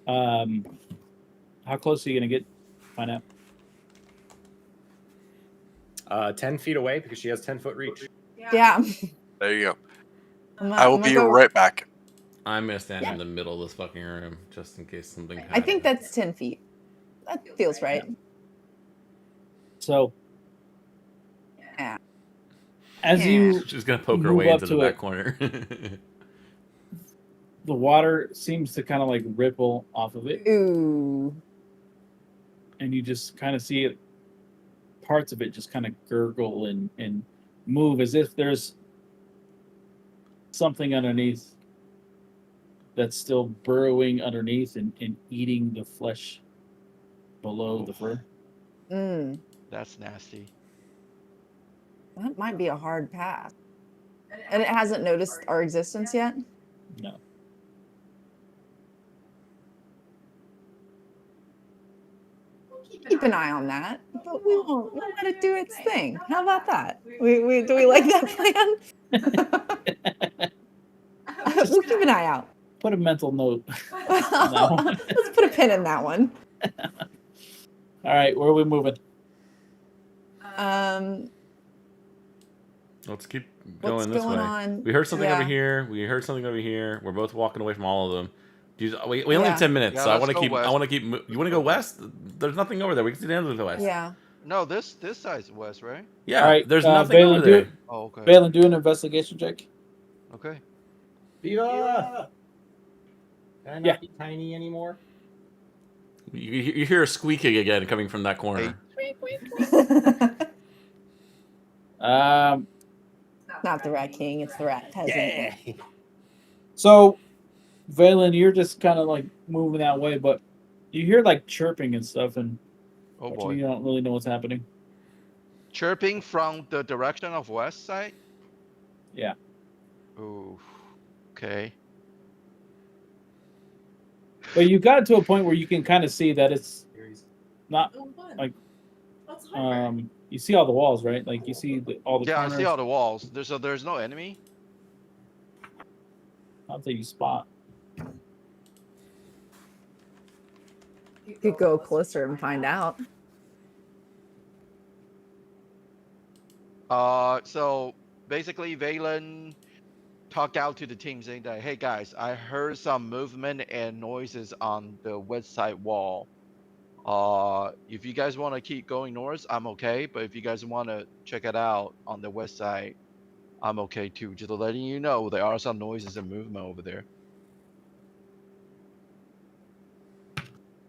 Speaker 1: How close are you gonna get? Find out.
Speaker 7: 10 feet away because she has 10-foot reach.
Speaker 2: Yeah.
Speaker 5: There you go.
Speaker 2: I'm
Speaker 5: I will
Speaker 2: gonna
Speaker 5: be
Speaker 2: go-
Speaker 5: right back.
Speaker 3: I'm gonna stand
Speaker 2: Yeah.
Speaker 3: in the middle of this fucking room just in case something happens.
Speaker 2: I think that's 10 feet. That feels right.
Speaker 1: So
Speaker 2: Yeah.
Speaker 1: as
Speaker 2: Yeah.
Speaker 1: you
Speaker 3: She's gonna poke her
Speaker 1: move
Speaker 3: way
Speaker 1: up
Speaker 3: into the
Speaker 1: to
Speaker 3: back
Speaker 1: it.
Speaker 3: corner.
Speaker 1: the water seems to kind of like ripple off of it,
Speaker 2: Ooh.
Speaker 1: and you just kind of see it. Parts of it just kind of gurgle and move as if there's something underneath that's still burrowing underneath and eating the flesh below the fur.
Speaker 2: Mm.
Speaker 6: That's nasty.
Speaker 2: That might be a hard path. And it hasn't noticed our existence yet?
Speaker 1: No.
Speaker 2: Keep an eye on that. But we won't let it do its thing. How about that? Do we like that plan? We'll keep an eye out.
Speaker 1: Put a mental note. No.
Speaker 2: Let's put a pin in that one.
Speaker 1: All right, where are we moving?
Speaker 3: Let's keep
Speaker 2: What's
Speaker 3: going this
Speaker 2: going
Speaker 3: way.
Speaker 2: on?
Speaker 3: We heard something over
Speaker 2: Yeah.
Speaker 3: here. We heard something over here. We're both walking away from all of them. We only
Speaker 2: Yeah.
Speaker 3: have 10 minutes,
Speaker 6: Yeah,
Speaker 3: so I
Speaker 6: let's
Speaker 3: want to
Speaker 6: go
Speaker 3: keep. I
Speaker 6: west.
Speaker 3: want to keep. You want to go west? There's nothing over there. We can see the end of the west.
Speaker 2: Yeah.
Speaker 6: No, this side's west, right?
Speaker 3: Yeah.
Speaker 1: All right,
Speaker 3: There's
Speaker 1: uh,
Speaker 3: nothing
Speaker 1: Balin,
Speaker 3: over
Speaker 1: do
Speaker 3: there.
Speaker 1: it.
Speaker 6: Oh, okay.
Speaker 1: Balin, do an investigation check.
Speaker 6: Okay.
Speaker 7: Viva! Can I not
Speaker 1: Yeah.
Speaker 7: be tiny anymore?
Speaker 3: You hear a squeaking again coming from that corner.
Speaker 2: Not the Rat King, it's the Rat Peasant.
Speaker 1: So, Valen, you're just kind of like moving that way, but you hear like chirping and stuff, and
Speaker 6: Oh
Speaker 1: you
Speaker 6: boy.
Speaker 1: don't really know what's happening.
Speaker 6: Chirping from the direction of west side?
Speaker 1: Yeah.
Speaker 6: Ooh. Okay.
Speaker 1: But you got to a point where you can kind of see that it's Not like you see all the walls, right? Like you see all the
Speaker 6: Yeah, I
Speaker 1: corners.
Speaker 6: see all the walls. There's no enemy.
Speaker 1: Not that you spot.
Speaker 2: You could go closer and find out.
Speaker 6: So basically, Valen talked out to the team saying that, hey guys, I heard some movement and noises on the west side wall. If you guys want to keep going north, I'm okay. But if you guys want to check it out on the west side, I'm okay too. Just letting you know there are some noises and movement over there.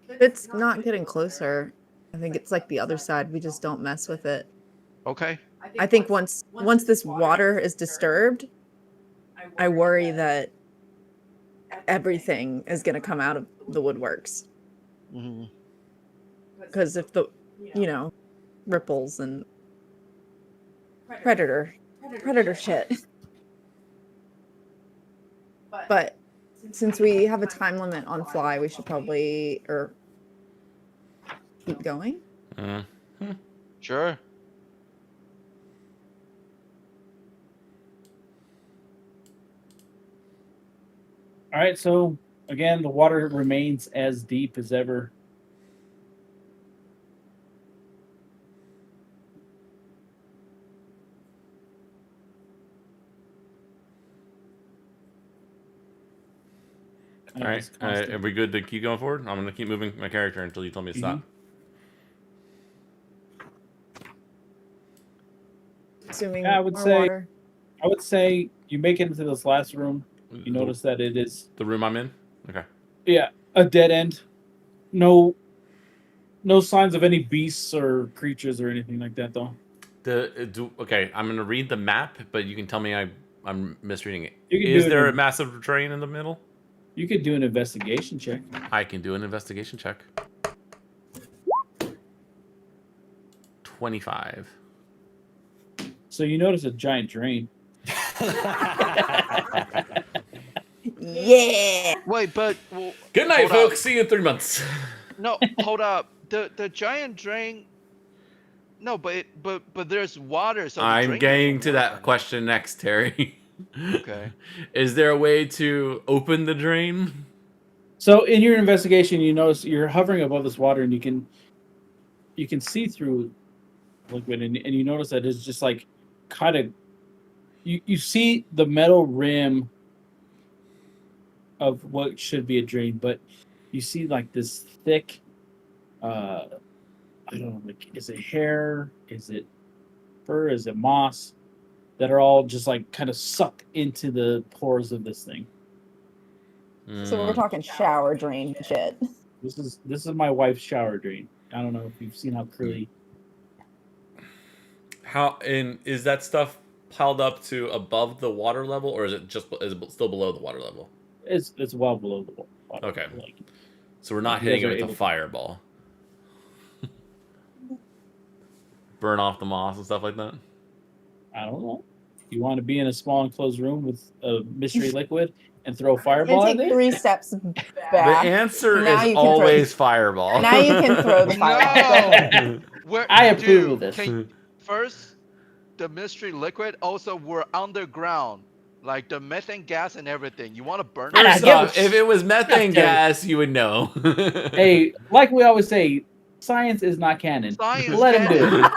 Speaker 2: It's not getting closer. I think it's like the other side. We just don't mess with it.
Speaker 6: Okay.
Speaker 2: I think once this water is disturbed, I worry that everything is going to come out of the woodworks.
Speaker 6: Mm-hmm.
Speaker 2: Because if the, ripples and predator shit. But since we have a time limit on fly, we should probably keep going.
Speaker 6: Sure.
Speaker 1: All right, so again, the water remains as deep as ever.
Speaker 3: All right, are we good to keep going forward? I'm going to keep moving my character until you tell me to stop.
Speaker 2: Assuming
Speaker 1: Yeah, I would
Speaker 2: more
Speaker 1: say-
Speaker 2: water.
Speaker 1: I would say you make it into this last room. You notice that it is
Speaker 3: The room I'm in? Okay.
Speaker 1: a dead end. No signs of any beasts or creatures or anything like that, though.
Speaker 3: Okay, I'm going to read the map, but you can tell me I'm misreading it.
Speaker 1: You can
Speaker 3: Is
Speaker 1: do it
Speaker 3: there
Speaker 1: in-
Speaker 3: a massive terrain in the middle?
Speaker 1: You could do an investigation check.
Speaker 3: I can do an investigation check. 25.
Speaker 1: So you notice a giant drain.
Speaker 2: Yeah.
Speaker 6: Wait, but well,
Speaker 3: Good night,
Speaker 6: hold up.
Speaker 3: folks. See you in 3 months.
Speaker 6: No, hold up. The giant drain. No, but there's water. So the
Speaker 3: I'm
Speaker 6: drain
Speaker 3: getting
Speaker 6: doesn't
Speaker 3: to
Speaker 6: work
Speaker 3: that
Speaker 6: on it.
Speaker 3: question next, Terry.
Speaker 6: Okay.
Speaker 3: Is there a way to open the drain?
Speaker 1: So in your investigation, you notice you're hovering above this water, and you can see through liquid, and you notice that it's just like kind of you see the metal rim of what should be a drain, but you see like this thick I don't know, like, is it hair, is it fur, is it moss, that are all just like kind of sucked into the pores of this thing.
Speaker 2: So we're talking shower drain shit.
Speaker 1: This is my wife's shower drain. I don't know if you've seen how curly.
Speaker 3: Is that stuff piled up to above the water level, or is it still below the water level?
Speaker 1: It's well below the water.
Speaker 3: Okay.
Speaker 1: Like,
Speaker 3: So we're not
Speaker 1: You
Speaker 3: hitting
Speaker 1: guys
Speaker 3: it
Speaker 1: are
Speaker 3: with a
Speaker 1: able-
Speaker 3: fireball. Burn off the moss and stuff like that.
Speaker 1: I don't know. You want to be in a small enclosed room with a mystery liquid and throw a fireball
Speaker 2: And
Speaker 1: in
Speaker 2: take
Speaker 1: there?
Speaker 2: 3 steps back.
Speaker 3: The answer
Speaker 2: Now you
Speaker 3: is
Speaker 2: can throw-
Speaker 3: always fireball.
Speaker 2: Now you can throw the fireball.
Speaker 6: No. Where,
Speaker 1: I approve
Speaker 6: dude,
Speaker 1: of this.
Speaker 6: First, the mystery liquid. Also, we're underground, like the methane gas and everything. You want to burn
Speaker 1: I
Speaker 6: it?
Speaker 3: First
Speaker 1: give
Speaker 3: off,
Speaker 1: a
Speaker 3: if it was methane
Speaker 1: Terry.
Speaker 3: gas, you would know.
Speaker 1: Hey, like we always say, science is not canon.
Speaker 6: Science.
Speaker 1: Let him do
Speaker 6: canon.
Speaker 1: it.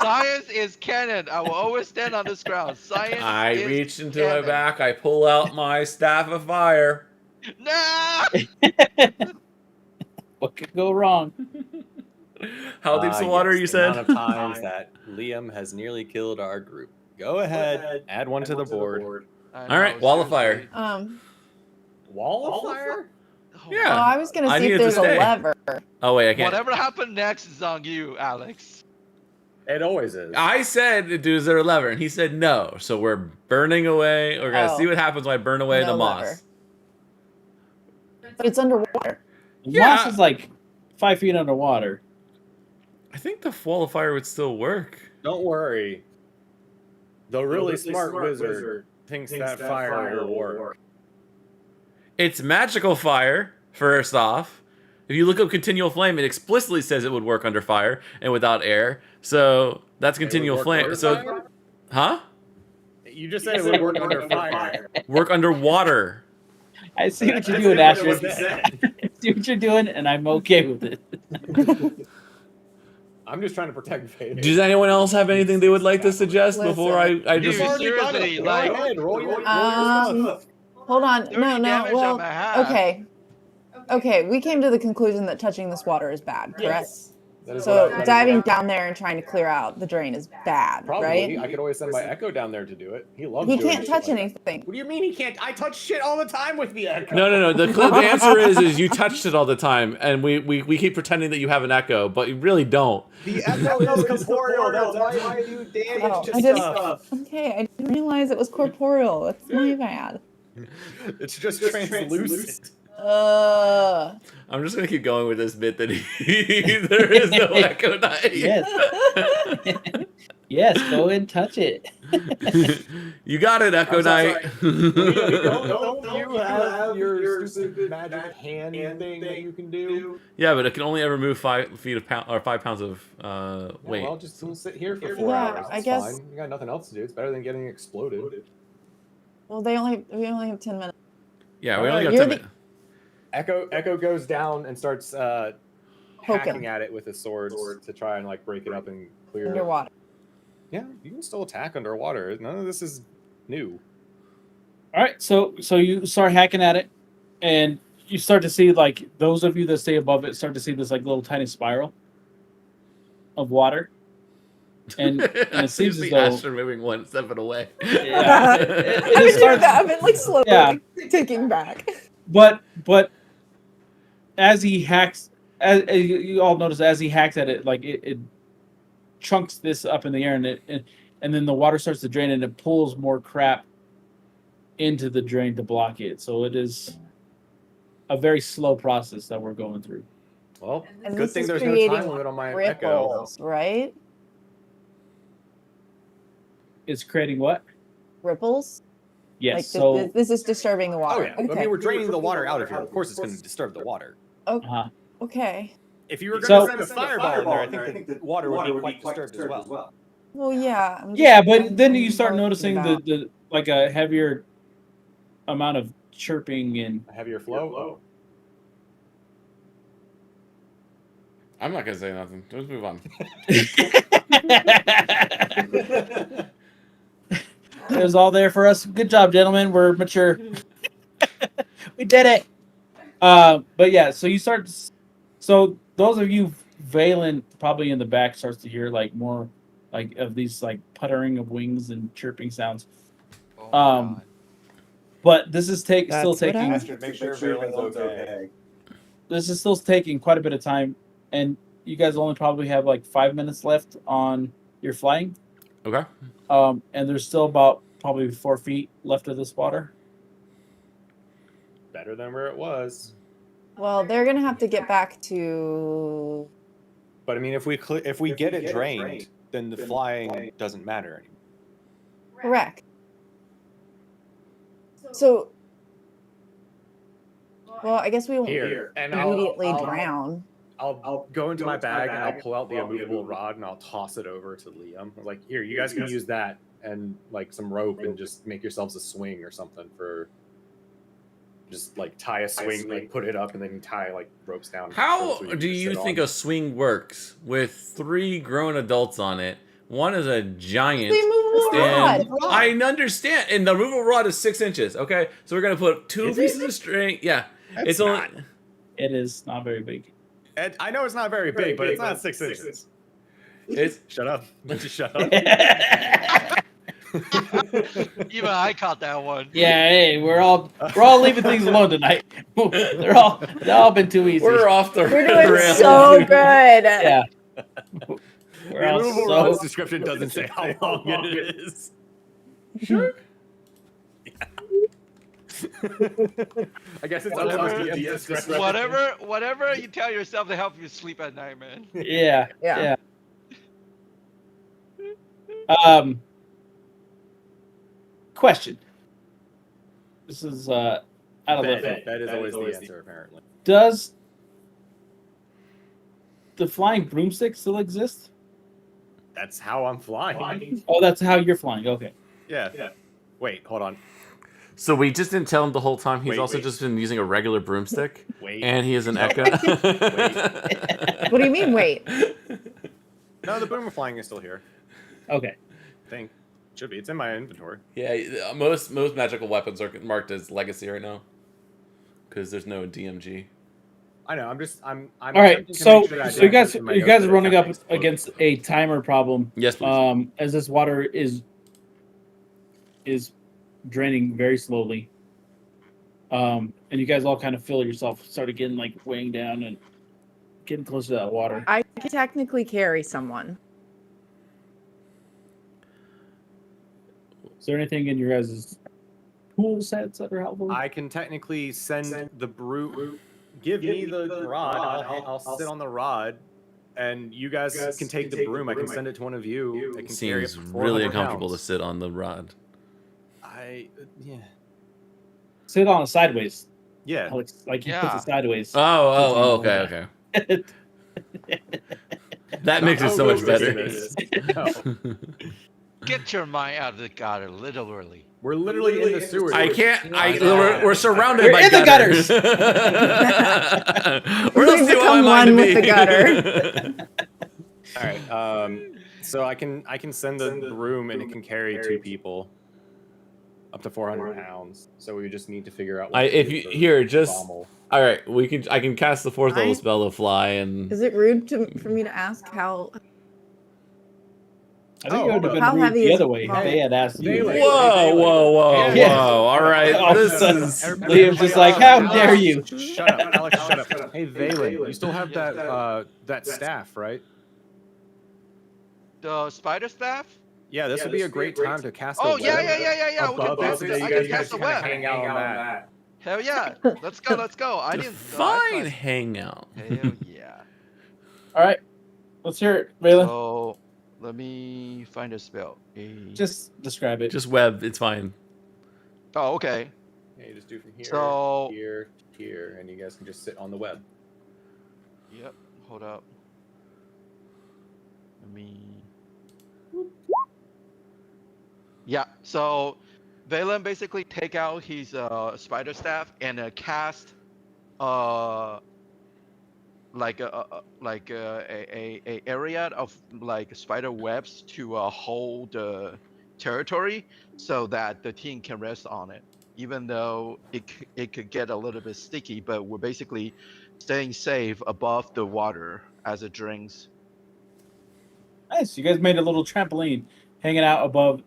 Speaker 6: Science is canon. I will always stand on this ground. Science.
Speaker 3: I
Speaker 6: is
Speaker 3: reach into
Speaker 6: canon.
Speaker 3: my back, I pull out my staff of fire.
Speaker 6: No.
Speaker 1: What could go wrong?
Speaker 3: How deep's the water,
Speaker 7: yes,
Speaker 3: you
Speaker 7: the
Speaker 3: said?
Speaker 7: amount of times that Liam has nearly killed our group. Go ahead, add one to the board.
Speaker 6: I
Speaker 3: All right,
Speaker 6: know,
Speaker 3: wall of fire.
Speaker 6: seriously.
Speaker 7: Wall of fire?
Speaker 6: Oh,
Speaker 3: Yeah.
Speaker 2: Well, I was gonna
Speaker 3: I
Speaker 2: see if
Speaker 3: needed to
Speaker 2: there's a
Speaker 3: stay.
Speaker 2: lever.
Speaker 3: Oh, wait, I can't.
Speaker 6: Whatever happened next is on you, Alex.
Speaker 7: It always is.
Speaker 3: I said, is there a lever? And he said no. So we're burning away. We're going to
Speaker 2: Oh.
Speaker 3: see what happens when I burn away
Speaker 2: No
Speaker 3: the moss.
Speaker 2: lever. But it's underwater.
Speaker 1: The
Speaker 3: Yeah.
Speaker 1: moss is like 5 feet underwater.
Speaker 3: I think the wall of fire would still work.
Speaker 7: Don't worry. The really smart wizard thinks that fire will work.
Speaker 3: It's magical fire, first off. If you look up continual flame, it explicitly says it would work under fire and without air. So that's continual
Speaker 7: work
Speaker 3: flame.
Speaker 7: under
Speaker 3: So,
Speaker 7: fire?
Speaker 3: huh?
Speaker 7: You just said it would work under fire.
Speaker 3: Work underwater.
Speaker 1: I see what you're
Speaker 7: That's
Speaker 1: doing,
Speaker 7: different than
Speaker 1: Astrid.
Speaker 7: what you said.
Speaker 1: I see what you're doing, and I'm okay with it.
Speaker 7: I'm just trying to protect Vader.
Speaker 3: Does anyone else have anything they would like to suggest before I
Speaker 6: Dude,
Speaker 3: just...
Speaker 6: seriously,
Speaker 7: Go
Speaker 6: like,
Speaker 7: ahead, roll your
Speaker 2: Um,
Speaker 7: stuff.
Speaker 2: Hold on.
Speaker 6: 30
Speaker 2: No.
Speaker 6: damage on
Speaker 2: Well,
Speaker 6: my half.
Speaker 2: okay. We came to the conclusion that touching this water is bad, correct?
Speaker 7: Yes. That is
Speaker 2: So
Speaker 7: what I-
Speaker 2: diving down there and trying to clear out the drain is bad,
Speaker 7: Probably.
Speaker 2: right?
Speaker 7: I could always send my Echo down there to do it. He loves
Speaker 2: He
Speaker 7: doing
Speaker 2: can't
Speaker 7: shit
Speaker 2: touch
Speaker 7: like that.
Speaker 2: anything.
Speaker 7: What do you mean he can't? I touch shit all the time with the Echo.
Speaker 3: No. The answer is you touched it all the time, and we keep pretending that you have an echo, but you really don't.
Speaker 7: The Echo is corporeal. That's why I do damage to
Speaker 2: I didn't-
Speaker 7: stuff.
Speaker 2: Okay, I didn't realize it was corporeal. That's my bad.
Speaker 7: It's just translucent.
Speaker 3: I'm just gonna keep going with this bit that there is no Echo Knight.
Speaker 1: Yes. Yes, go and touch it.
Speaker 3: You got it, Echo
Speaker 7: I'm so
Speaker 3: Knight.
Speaker 7: Don't you have your stupid magic hand thing that you can do?
Speaker 3: Yeah, but it can only ever move 5 feet of or 5 pounds of weight.
Speaker 7: Well, just don't sit here for 4
Speaker 2: Yeah,
Speaker 7: hours.
Speaker 2: I
Speaker 7: It's
Speaker 2: guess-
Speaker 7: fine. You got nothing else to do. It's better than getting exploded.
Speaker 2: Well, we only have 10 minutes.
Speaker 3: Yeah, we only got
Speaker 2: You're
Speaker 3: 10
Speaker 2: the-
Speaker 3: minutes.
Speaker 7: Echo goes down and starts
Speaker 2: Poking.
Speaker 7: hacking at it with his swords to try and like break it up and clear it.
Speaker 2: Underwater.
Speaker 7: Yeah, you can still attack underwater. None of this is new.
Speaker 1: All right, so you start hacking at it, and you start to see, like, those of you that stay above it start to see this like little tiny spiral of water, and it seems as though
Speaker 3: Astrid moving 1 step away.
Speaker 1: yeah,
Speaker 2: I've been doing that. I've been like slowly
Speaker 1: Yeah.
Speaker 2: taking back.
Speaker 1: but as he hacks, as you all notice, as he hacks at it, like it chunks this up in the air, and then the water starts to drain, and it pulls more crap into the drain to block it. So it is a very slow process that we're going through.
Speaker 7: Well,
Speaker 2: And
Speaker 7: good
Speaker 2: this
Speaker 7: thing
Speaker 2: is
Speaker 7: there's no
Speaker 2: creating
Speaker 7: time limit on my Echo.
Speaker 2: Ripples, right?
Speaker 1: It's creating what?
Speaker 2: Ripples.
Speaker 1: Yes.
Speaker 2: Like
Speaker 1: so
Speaker 2: this is disturbing the
Speaker 7: Oh
Speaker 2: water.
Speaker 7: yeah, I
Speaker 2: Okay.
Speaker 7: mean we're draining the water out of here. Of course, it's going to disturb the water.
Speaker 2: Okay.
Speaker 7: If you were
Speaker 1: So-
Speaker 7: going to send a fireball in there, I think the water would be quite disturbed as well.
Speaker 2: Well, yeah. I'm just-
Speaker 1: yeah, but
Speaker 2: I'm
Speaker 1: then you start
Speaker 2: thinking
Speaker 1: noticing
Speaker 2: about-
Speaker 1: the like a heavier amount of chirping and
Speaker 7: A heavier flow.
Speaker 3: I'm not gonna say nothing. Let's move on.
Speaker 1: it was all there for us. Good job, gentlemen. We're mature. We did it. But yeah, so you start. So those of you, Valen, probably in the back, starts to hear like more, like of these like puttering of wings and chirping sounds.
Speaker 6: Oh my God.
Speaker 1: But this is still
Speaker 2: That's what
Speaker 1: taking.
Speaker 2: I-
Speaker 7: Make sure Valen's okay.
Speaker 1: This is still taking quite a bit of time, and you guys only probably have like 5 minutes left on your flying.
Speaker 3: Okay.
Speaker 1: And there's still about probably 4 feet left of this water.
Speaker 7: Better than where it was.
Speaker 2: Well, they're gonna have to get back to.
Speaker 7: But I mean, if we get it drained, then the flying doesn't matter anymore.
Speaker 2: Correct. So. Well, I guess we won't
Speaker 7: Here, and
Speaker 2: immediately drown.
Speaker 7: I'll go into my bag and I'll pull out the immovable rod and I'll toss it over to Liam. I'm like, here, you guys can use that and like some rope and just make yourselves a swing or something for. Just like tie a swing, like put it up, and then you tie like ropes down.
Speaker 3: How
Speaker 7: so
Speaker 3: do
Speaker 7: can
Speaker 3: you
Speaker 7: sit
Speaker 3: think
Speaker 7: on.
Speaker 3: a swing works with 3 grown adults on it? One is a giant.
Speaker 2: The immovable
Speaker 3: And
Speaker 2: rod.
Speaker 3: I understand. And the removal rod is 6 inches. Okay, so we're gonna put 2
Speaker 7: Is it?
Speaker 3: pieces of string. Yeah,
Speaker 7: That's
Speaker 3: it's only.
Speaker 7: not-
Speaker 1: It is not very big.
Speaker 7: And I know it's not very big, but it's not 6 inches.
Speaker 3: It's
Speaker 7: Shut up! Just shut up.
Speaker 6: Even I caught that one.
Speaker 1: Yeah, hey, we're all leaving things alone tonight. They're all been too easy.
Speaker 3: we're off the
Speaker 2: We're doing
Speaker 3: rails.
Speaker 2: so good.
Speaker 1: Yeah. We're
Speaker 7: The
Speaker 1: all
Speaker 7: removal
Speaker 1: so
Speaker 7: rod's description doesn't say how long it is.
Speaker 3: Sure.
Speaker 7: I guess it's up to the DM's discretion.
Speaker 6: Whatever you tell yourself to help you sleep at night, man.
Speaker 1: yeah.
Speaker 2: Yeah.
Speaker 1: Question. This is out of left field.
Speaker 7: That is always the answer, apparently.
Speaker 1: Does the flying broomstick still exist?
Speaker 7: That's how I'm flying.
Speaker 1: Oh, that's how you're flying. Okay.
Speaker 7: Yeah. Wait, hold on.
Speaker 3: So we just didn't tell him the whole time. He's
Speaker 7: Wait.
Speaker 3: just been using a regular broomstick,
Speaker 7: Wait.
Speaker 3: and he is an
Speaker 7: No.
Speaker 3: Eka.
Speaker 2: What do you mean, wait?
Speaker 7: No, the boomer flying is still here.
Speaker 1: Okay.
Speaker 7: I think. Should be. It's in my inventory.
Speaker 3: Yeah, most magical weapons are marked as legacy right now, because there's no DMG.
Speaker 7: I know. I'm
Speaker 1: All right.
Speaker 7: attempting to
Speaker 1: So
Speaker 7: make sure that I
Speaker 1: so you
Speaker 7: don't
Speaker 1: guys
Speaker 7: put in my
Speaker 1: you
Speaker 7: notes
Speaker 1: guys
Speaker 7: that
Speaker 1: are
Speaker 7: it
Speaker 1: running up
Speaker 7: affects
Speaker 1: against a timer problem.
Speaker 3: Yes, please.
Speaker 1: As this water is draining very slowly. And you guys all kind of feel yourself started getting like weighing down and getting close to that water.
Speaker 2: I can technically carry someone.
Speaker 1: Is there anything in your guys' tool sets that are helpful?
Speaker 7: I can technically send the brute. Give me the rod. I'll sit on the rod, and you guys can take the broom. I can send it to one of you. It can carry up
Speaker 3: Seems
Speaker 7: to
Speaker 3: really
Speaker 7: 400
Speaker 3: uncomfortable to
Speaker 7: pounds.
Speaker 3: sit on the rod.
Speaker 7: Yeah.
Speaker 1: Sit on it sideways.
Speaker 7: Yeah.
Speaker 1: Like he
Speaker 6: Yeah.
Speaker 1: puts it sideways.
Speaker 3: Okay. That makes it so much better.
Speaker 7: No.
Speaker 6: Get your mind out of the gutter, literally.
Speaker 7: We're literally in the sewers.
Speaker 3: I can't.
Speaker 6: know.
Speaker 3: We're surrounded
Speaker 1: You're
Speaker 3: by
Speaker 1: in the
Speaker 3: gutters. Where else
Speaker 2: We've
Speaker 3: do you want
Speaker 2: become
Speaker 3: my mind
Speaker 2: one
Speaker 3: to
Speaker 2: with
Speaker 3: be?
Speaker 2: the
Speaker 7: All right. So I can send the broom and it can carry 2 people, up to 400 pounds. So we just need to figure out. What to
Speaker 3: If
Speaker 7: do
Speaker 3: you
Speaker 7: for
Speaker 3: here, just
Speaker 7: Rommel.
Speaker 3: all right. I can cast the 4th level
Speaker 2: I-
Speaker 3: spell to fly, and
Speaker 2: Is it rude for me to ask how?
Speaker 1: I think
Speaker 7: Oh,
Speaker 1: it would have been
Speaker 2: how
Speaker 1: rude
Speaker 2: heavy
Speaker 1: the
Speaker 2: is
Speaker 1: other way if
Speaker 2: Violet?
Speaker 1: they had asked you.
Speaker 7: Violet.
Speaker 3: whoa!
Speaker 1: Yeah.
Speaker 3: All right,
Speaker 1: All of a
Speaker 3: this
Speaker 1: sudden,
Speaker 3: is.
Speaker 1: Liam's just like, how dare you?
Speaker 7: Shut up, Alex. Shut up. Hey, Valen, you still have that staff, right?
Speaker 6: The spider staff?
Speaker 7: Yeah, this would be a great time to cast.
Speaker 6: Oh
Speaker 7: a
Speaker 6: yeah,
Speaker 7: web
Speaker 6: yeah. We can
Speaker 7: above us,
Speaker 6: cast
Speaker 7: so
Speaker 6: I
Speaker 7: you
Speaker 6: can
Speaker 7: guys
Speaker 6: cast a
Speaker 7: kinda
Speaker 6: web.
Speaker 7: hang out on that.
Speaker 6: Hell yeah. Let's go. I didn't.
Speaker 3: Fine hangout.
Speaker 6: Hell yeah.
Speaker 1: All right, let's hear it, Valen.
Speaker 6: So let me find a spell.
Speaker 1: Just describe it.
Speaker 3: Just web. It's fine.
Speaker 6: Oh, okay.
Speaker 7: Yeah, you just do from here,
Speaker 6: So-
Speaker 7: here, here, and you guys can just sit on the web.
Speaker 6: Yep. Hold up. Let me. Yeah. So Valen basically take out his spider staff and cast like a area of like spider webs to hold the territory so that the team can rest on it. Even though it could get a little bit sticky, but we're basically staying safe above the water as it drains.
Speaker 1: Nice. You guys made a little trampoline hanging out above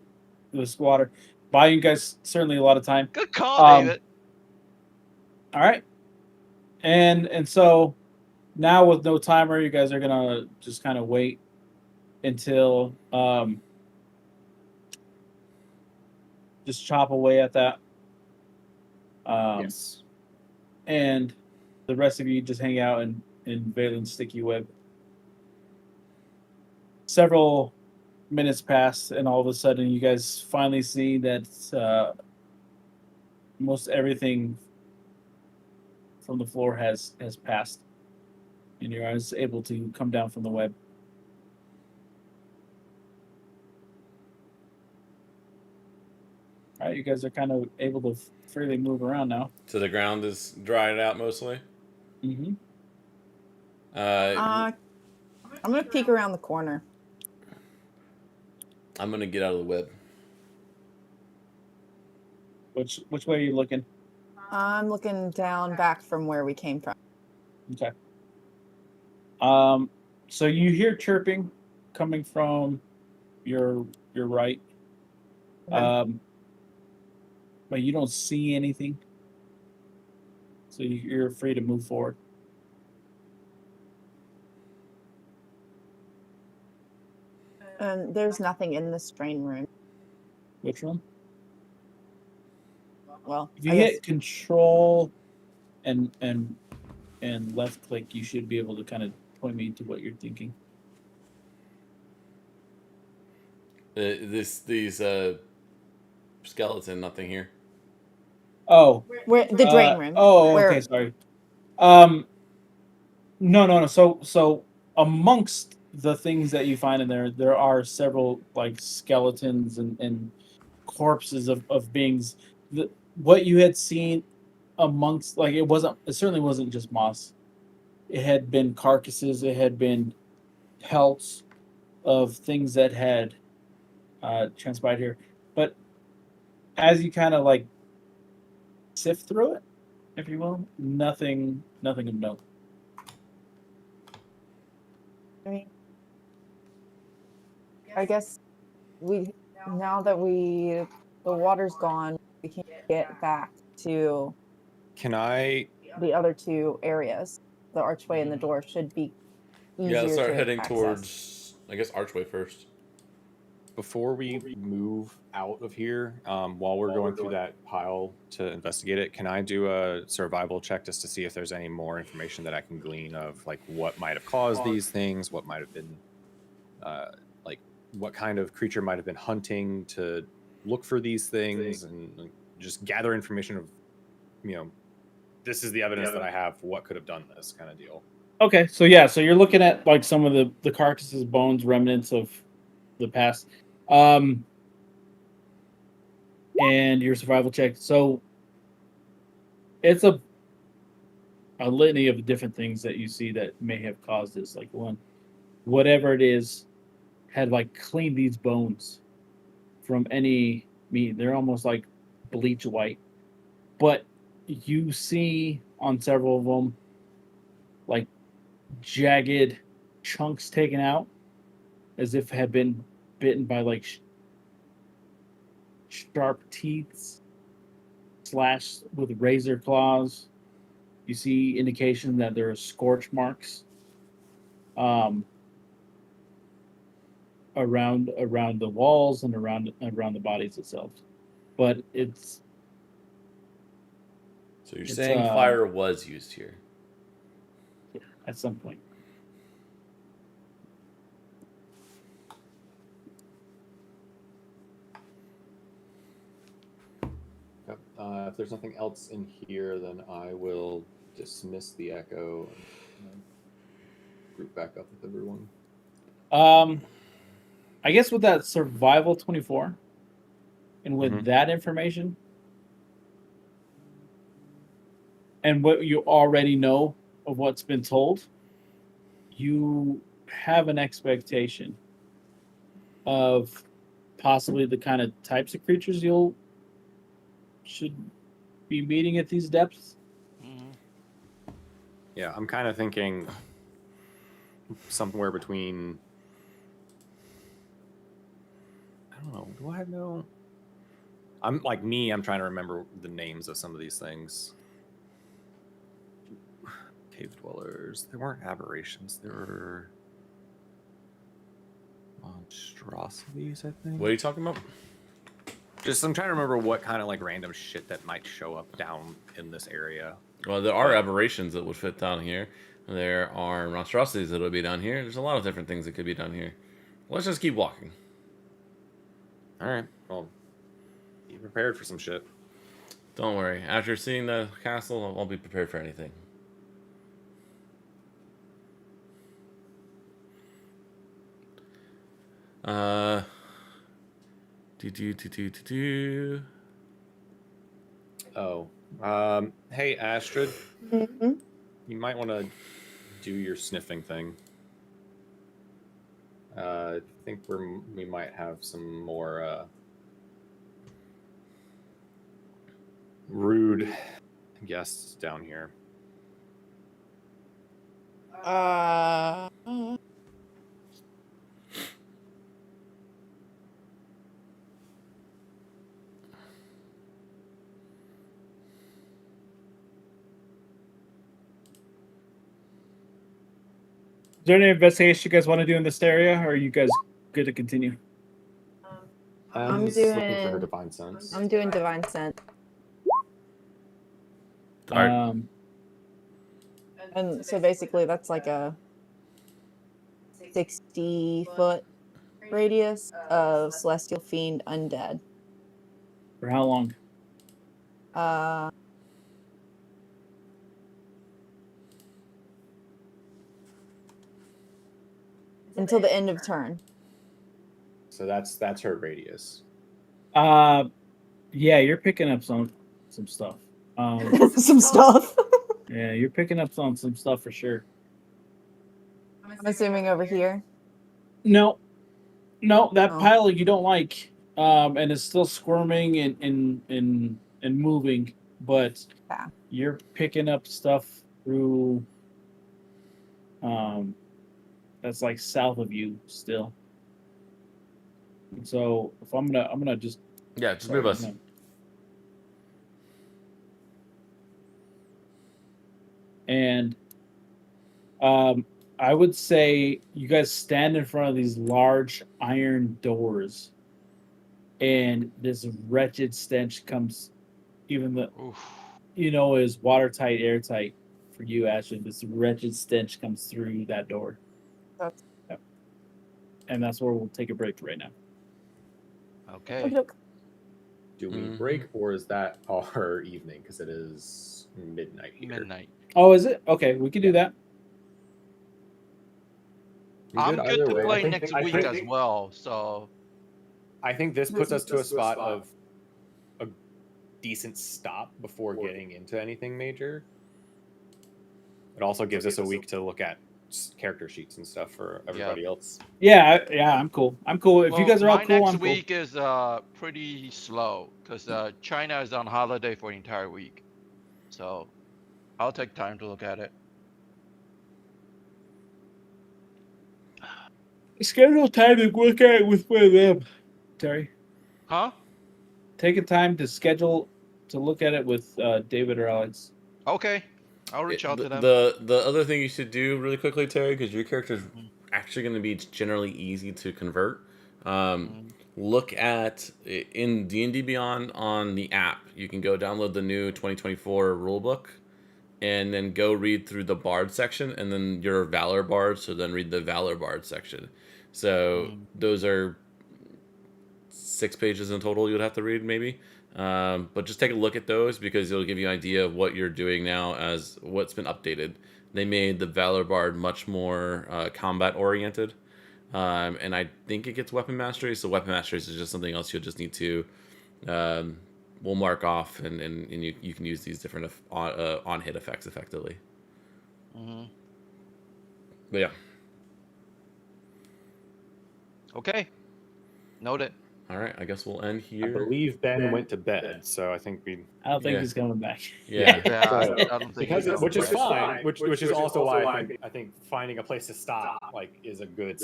Speaker 1: this water. Buying you guys certainly a lot of time.
Speaker 6: Good call, David.
Speaker 1: All right. And so now with no timer, you guys are gonna just kind of wait until just chop away at that.
Speaker 7: Yes.
Speaker 1: And the rest of you just hang out in Valen's sticky web. Several minutes pass, and all of a sudden, you guys finally see that most everything from the floor has passed, and you're able to come down from the web. All right, you guys are kind of able to freely move around now.
Speaker 3: So the ground is dried out mostly.
Speaker 1: Mm-hmm.
Speaker 2: I'm gonna peek around the corner.
Speaker 3: I'm gonna get out of the web.
Speaker 1: Which way are you looking?
Speaker 2: I'm looking down back from where we came from.
Speaker 1: Okay. So you hear chirping coming from your right.
Speaker 2: Okay.
Speaker 1: But you don't see anything. So you're free to move forward.
Speaker 2: There's nothing in this drain room.
Speaker 1: Which one?
Speaker 2: Well,
Speaker 1: If you
Speaker 2: I guess
Speaker 1: hit control and left click, you should be able to kind of point me to what you're thinking.
Speaker 3: These skeleton, nothing here.
Speaker 1: Oh,
Speaker 2: where the drain room.
Speaker 1: Oh,
Speaker 2: where,
Speaker 1: okay, sorry. No. So amongst the things that you find in there are several like skeletons and corpses of beings. What you had seen amongst, like, it certainly wasn't just moss. It had been carcasses. It had been pelts of things that had transpired here. But as you kind of like sift through it, if you will, nothing of note.
Speaker 2: I mean, I guess now that the water's gone, we can get back to
Speaker 4: Can I?
Speaker 2: the other two areas. The archway and the door should be
Speaker 3: Yeah, let's
Speaker 2: easier
Speaker 3: start
Speaker 2: to
Speaker 3: heading
Speaker 2: access.
Speaker 3: towards, I guess, Archway first.
Speaker 4: Before we move out of here, while we're going through that pile to investigate it, can I do a survival check just to see if there's any more information that I can glean of like what might have caused these things, what might have been, like what kind of creature might have been hunting to look for these things, and just gather information of, this is the evidence that I have for what could have done this kind of deal.
Speaker 1: Okay, so yeah, so you're looking at like some of the carcasses, bones, remnants of the past, and your survival check. So it's a litany of different things that you see that may have caused this. Like, whatever it is, had like cleaned these bones from any meat. They're almost like bleach white, but you see on several of them like jagged chunks taken out, as if had been bitten by like sharp teeth, slashed with razor claws. You see indication that there are scorch marks around the walls and around the bodies itself. But it's
Speaker 3: So you're saying fire was used here?
Speaker 1: At some point.
Speaker 7: Yep. If there's nothing else in here, then I will dismiss the echo and group back up with everyone.
Speaker 1: I guess with that survival 24 and with that information and what you already know of what's been told, you have an expectation of possibly the kind of types of creatures should be meeting at these depths.
Speaker 4: Yeah, I'm kind of thinking somewhere between, I don't know, do I know? I'm trying to remember the names of some of these things. Cave dwellers. They weren't aberrations. They were monstrosities, I think.
Speaker 3: What are you talking about?
Speaker 4: Just, I'm trying to remember what kind of like random shit that might show up down in this area.
Speaker 3: Well, there are aberrations that would fit down here. There are monstrosities that would be down here. There's a lot of different things that could be down here. Let's just keep walking.
Speaker 4: All right. Well, be prepared for some shit.
Speaker 3: Don't worry. After seeing the castle, I'll be prepared for anything.
Speaker 4: Oh. Hey, Astrid.
Speaker 2: Mm-hmm.
Speaker 4: You might want to do your sniffing thing. I think we might have some more rude guests down here.
Speaker 1: Is there any investigation you guys want to do in this area, or are you guys good to continue?
Speaker 2: I'm
Speaker 7: Just looking for her
Speaker 2: doing-
Speaker 7: divine sense.
Speaker 2: I'm doing divine sense.
Speaker 1: Um,
Speaker 2: And so basically that's like a 60-foot radius of celestial fiend undead.
Speaker 1: for how long?
Speaker 2: until the end of turn.
Speaker 7: So that's her radius.
Speaker 1: Yeah, you're picking up some stuff.
Speaker 2: Some stuff.
Speaker 1: Yeah, you're picking up some stuff for sure.
Speaker 2: I'm assuming over here.
Speaker 1: No, that
Speaker 2: Oh.
Speaker 1: pile you don't like, and it's still squirming and moving, but
Speaker 2: Yeah.
Speaker 1: you're picking up stuff through, that's like south of you still. And so if I'm gonna just
Speaker 3: Yeah, just
Speaker 1: sorry,
Speaker 3: move us.
Speaker 1: no. And I would say you guys stand in front of these large iron doors, and this wretched stench comes, even the
Speaker 6: Oof.
Speaker 1: is watertight, airtight for you, Ashley. This wretched stench comes through that door.
Speaker 2: That's
Speaker 1: Yep. And that's where we'll take a break right now.
Speaker 6: Okay.
Speaker 2: okay.
Speaker 7: Do we
Speaker 3: Mhm.
Speaker 7: break, or is that our evening? Because it is midnight here.
Speaker 6: Midnight.
Speaker 1: Oh, is it? Okay, we can do that.
Speaker 6: I'm good
Speaker 7: either
Speaker 6: to
Speaker 7: way.
Speaker 6: play next week as well. So
Speaker 7: I think this puts us to a spot of a decent stop before getting into anything major. It also gives us a week to look at character sheets and stuff for everybody else.
Speaker 1: Yeah, I'm cool. I'm cool. If you guys are all
Speaker 6: my
Speaker 1: cool,
Speaker 6: next
Speaker 1: I'm cool.
Speaker 6: week is pretty slow because China is on holiday for the entire week. So I'll take time to look at it.
Speaker 1: Schedule time to look at it with one of them, Terry.
Speaker 6: Huh?
Speaker 1: Take a time to schedule to look at it with David or Alex.
Speaker 6: Okay. I'll reach out to them.
Speaker 3: The other thing you should do really quickly, Terry, because your character is
Speaker 6: Mhm.
Speaker 3: actually going to be generally easy to convert.
Speaker 6: Mhm.
Speaker 3: Look at in D&D Beyond on the app. You can go download the new 2024 rulebook, and then go read through the Bard section, and then your Valor Bard. So then read the Valor Bard section. So those are 6 pages in total you would have to read maybe. But just take a look at those because it'll give you an idea of what you're doing now as what's been updated. They made the Valor Bard much more combat oriented. And I think it gets weapon mastery. So weapon mastery is just something else you'll just need to we'll mark off, and you can use these different on hit effects effectively.
Speaker 6: Mhm.
Speaker 3: But yeah.
Speaker 6: Okay. Noted.
Speaker 3: All right, I guess we'll end
Speaker 7: I
Speaker 3: here.
Speaker 7: believe Ben went to bed, so I think we.
Speaker 1: I don't think
Speaker 3: Yeah.
Speaker 1: he's coming back.
Speaker 3: Yeah.
Speaker 6: Yeah,
Speaker 7: So,
Speaker 6: I don't think
Speaker 7: because
Speaker 6: he's
Speaker 7: which is
Speaker 6: gonna play.
Speaker 7: fine, which is also why I think finding a place to stop is a good.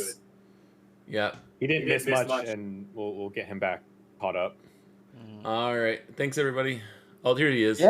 Speaker 3: Yeah.
Speaker 7: He didn't miss much, and we'll get him back caught up.
Speaker 6: Mhm.
Speaker 3: All right. Thanks everybody. Oh, here he is.
Speaker 1: Yeah.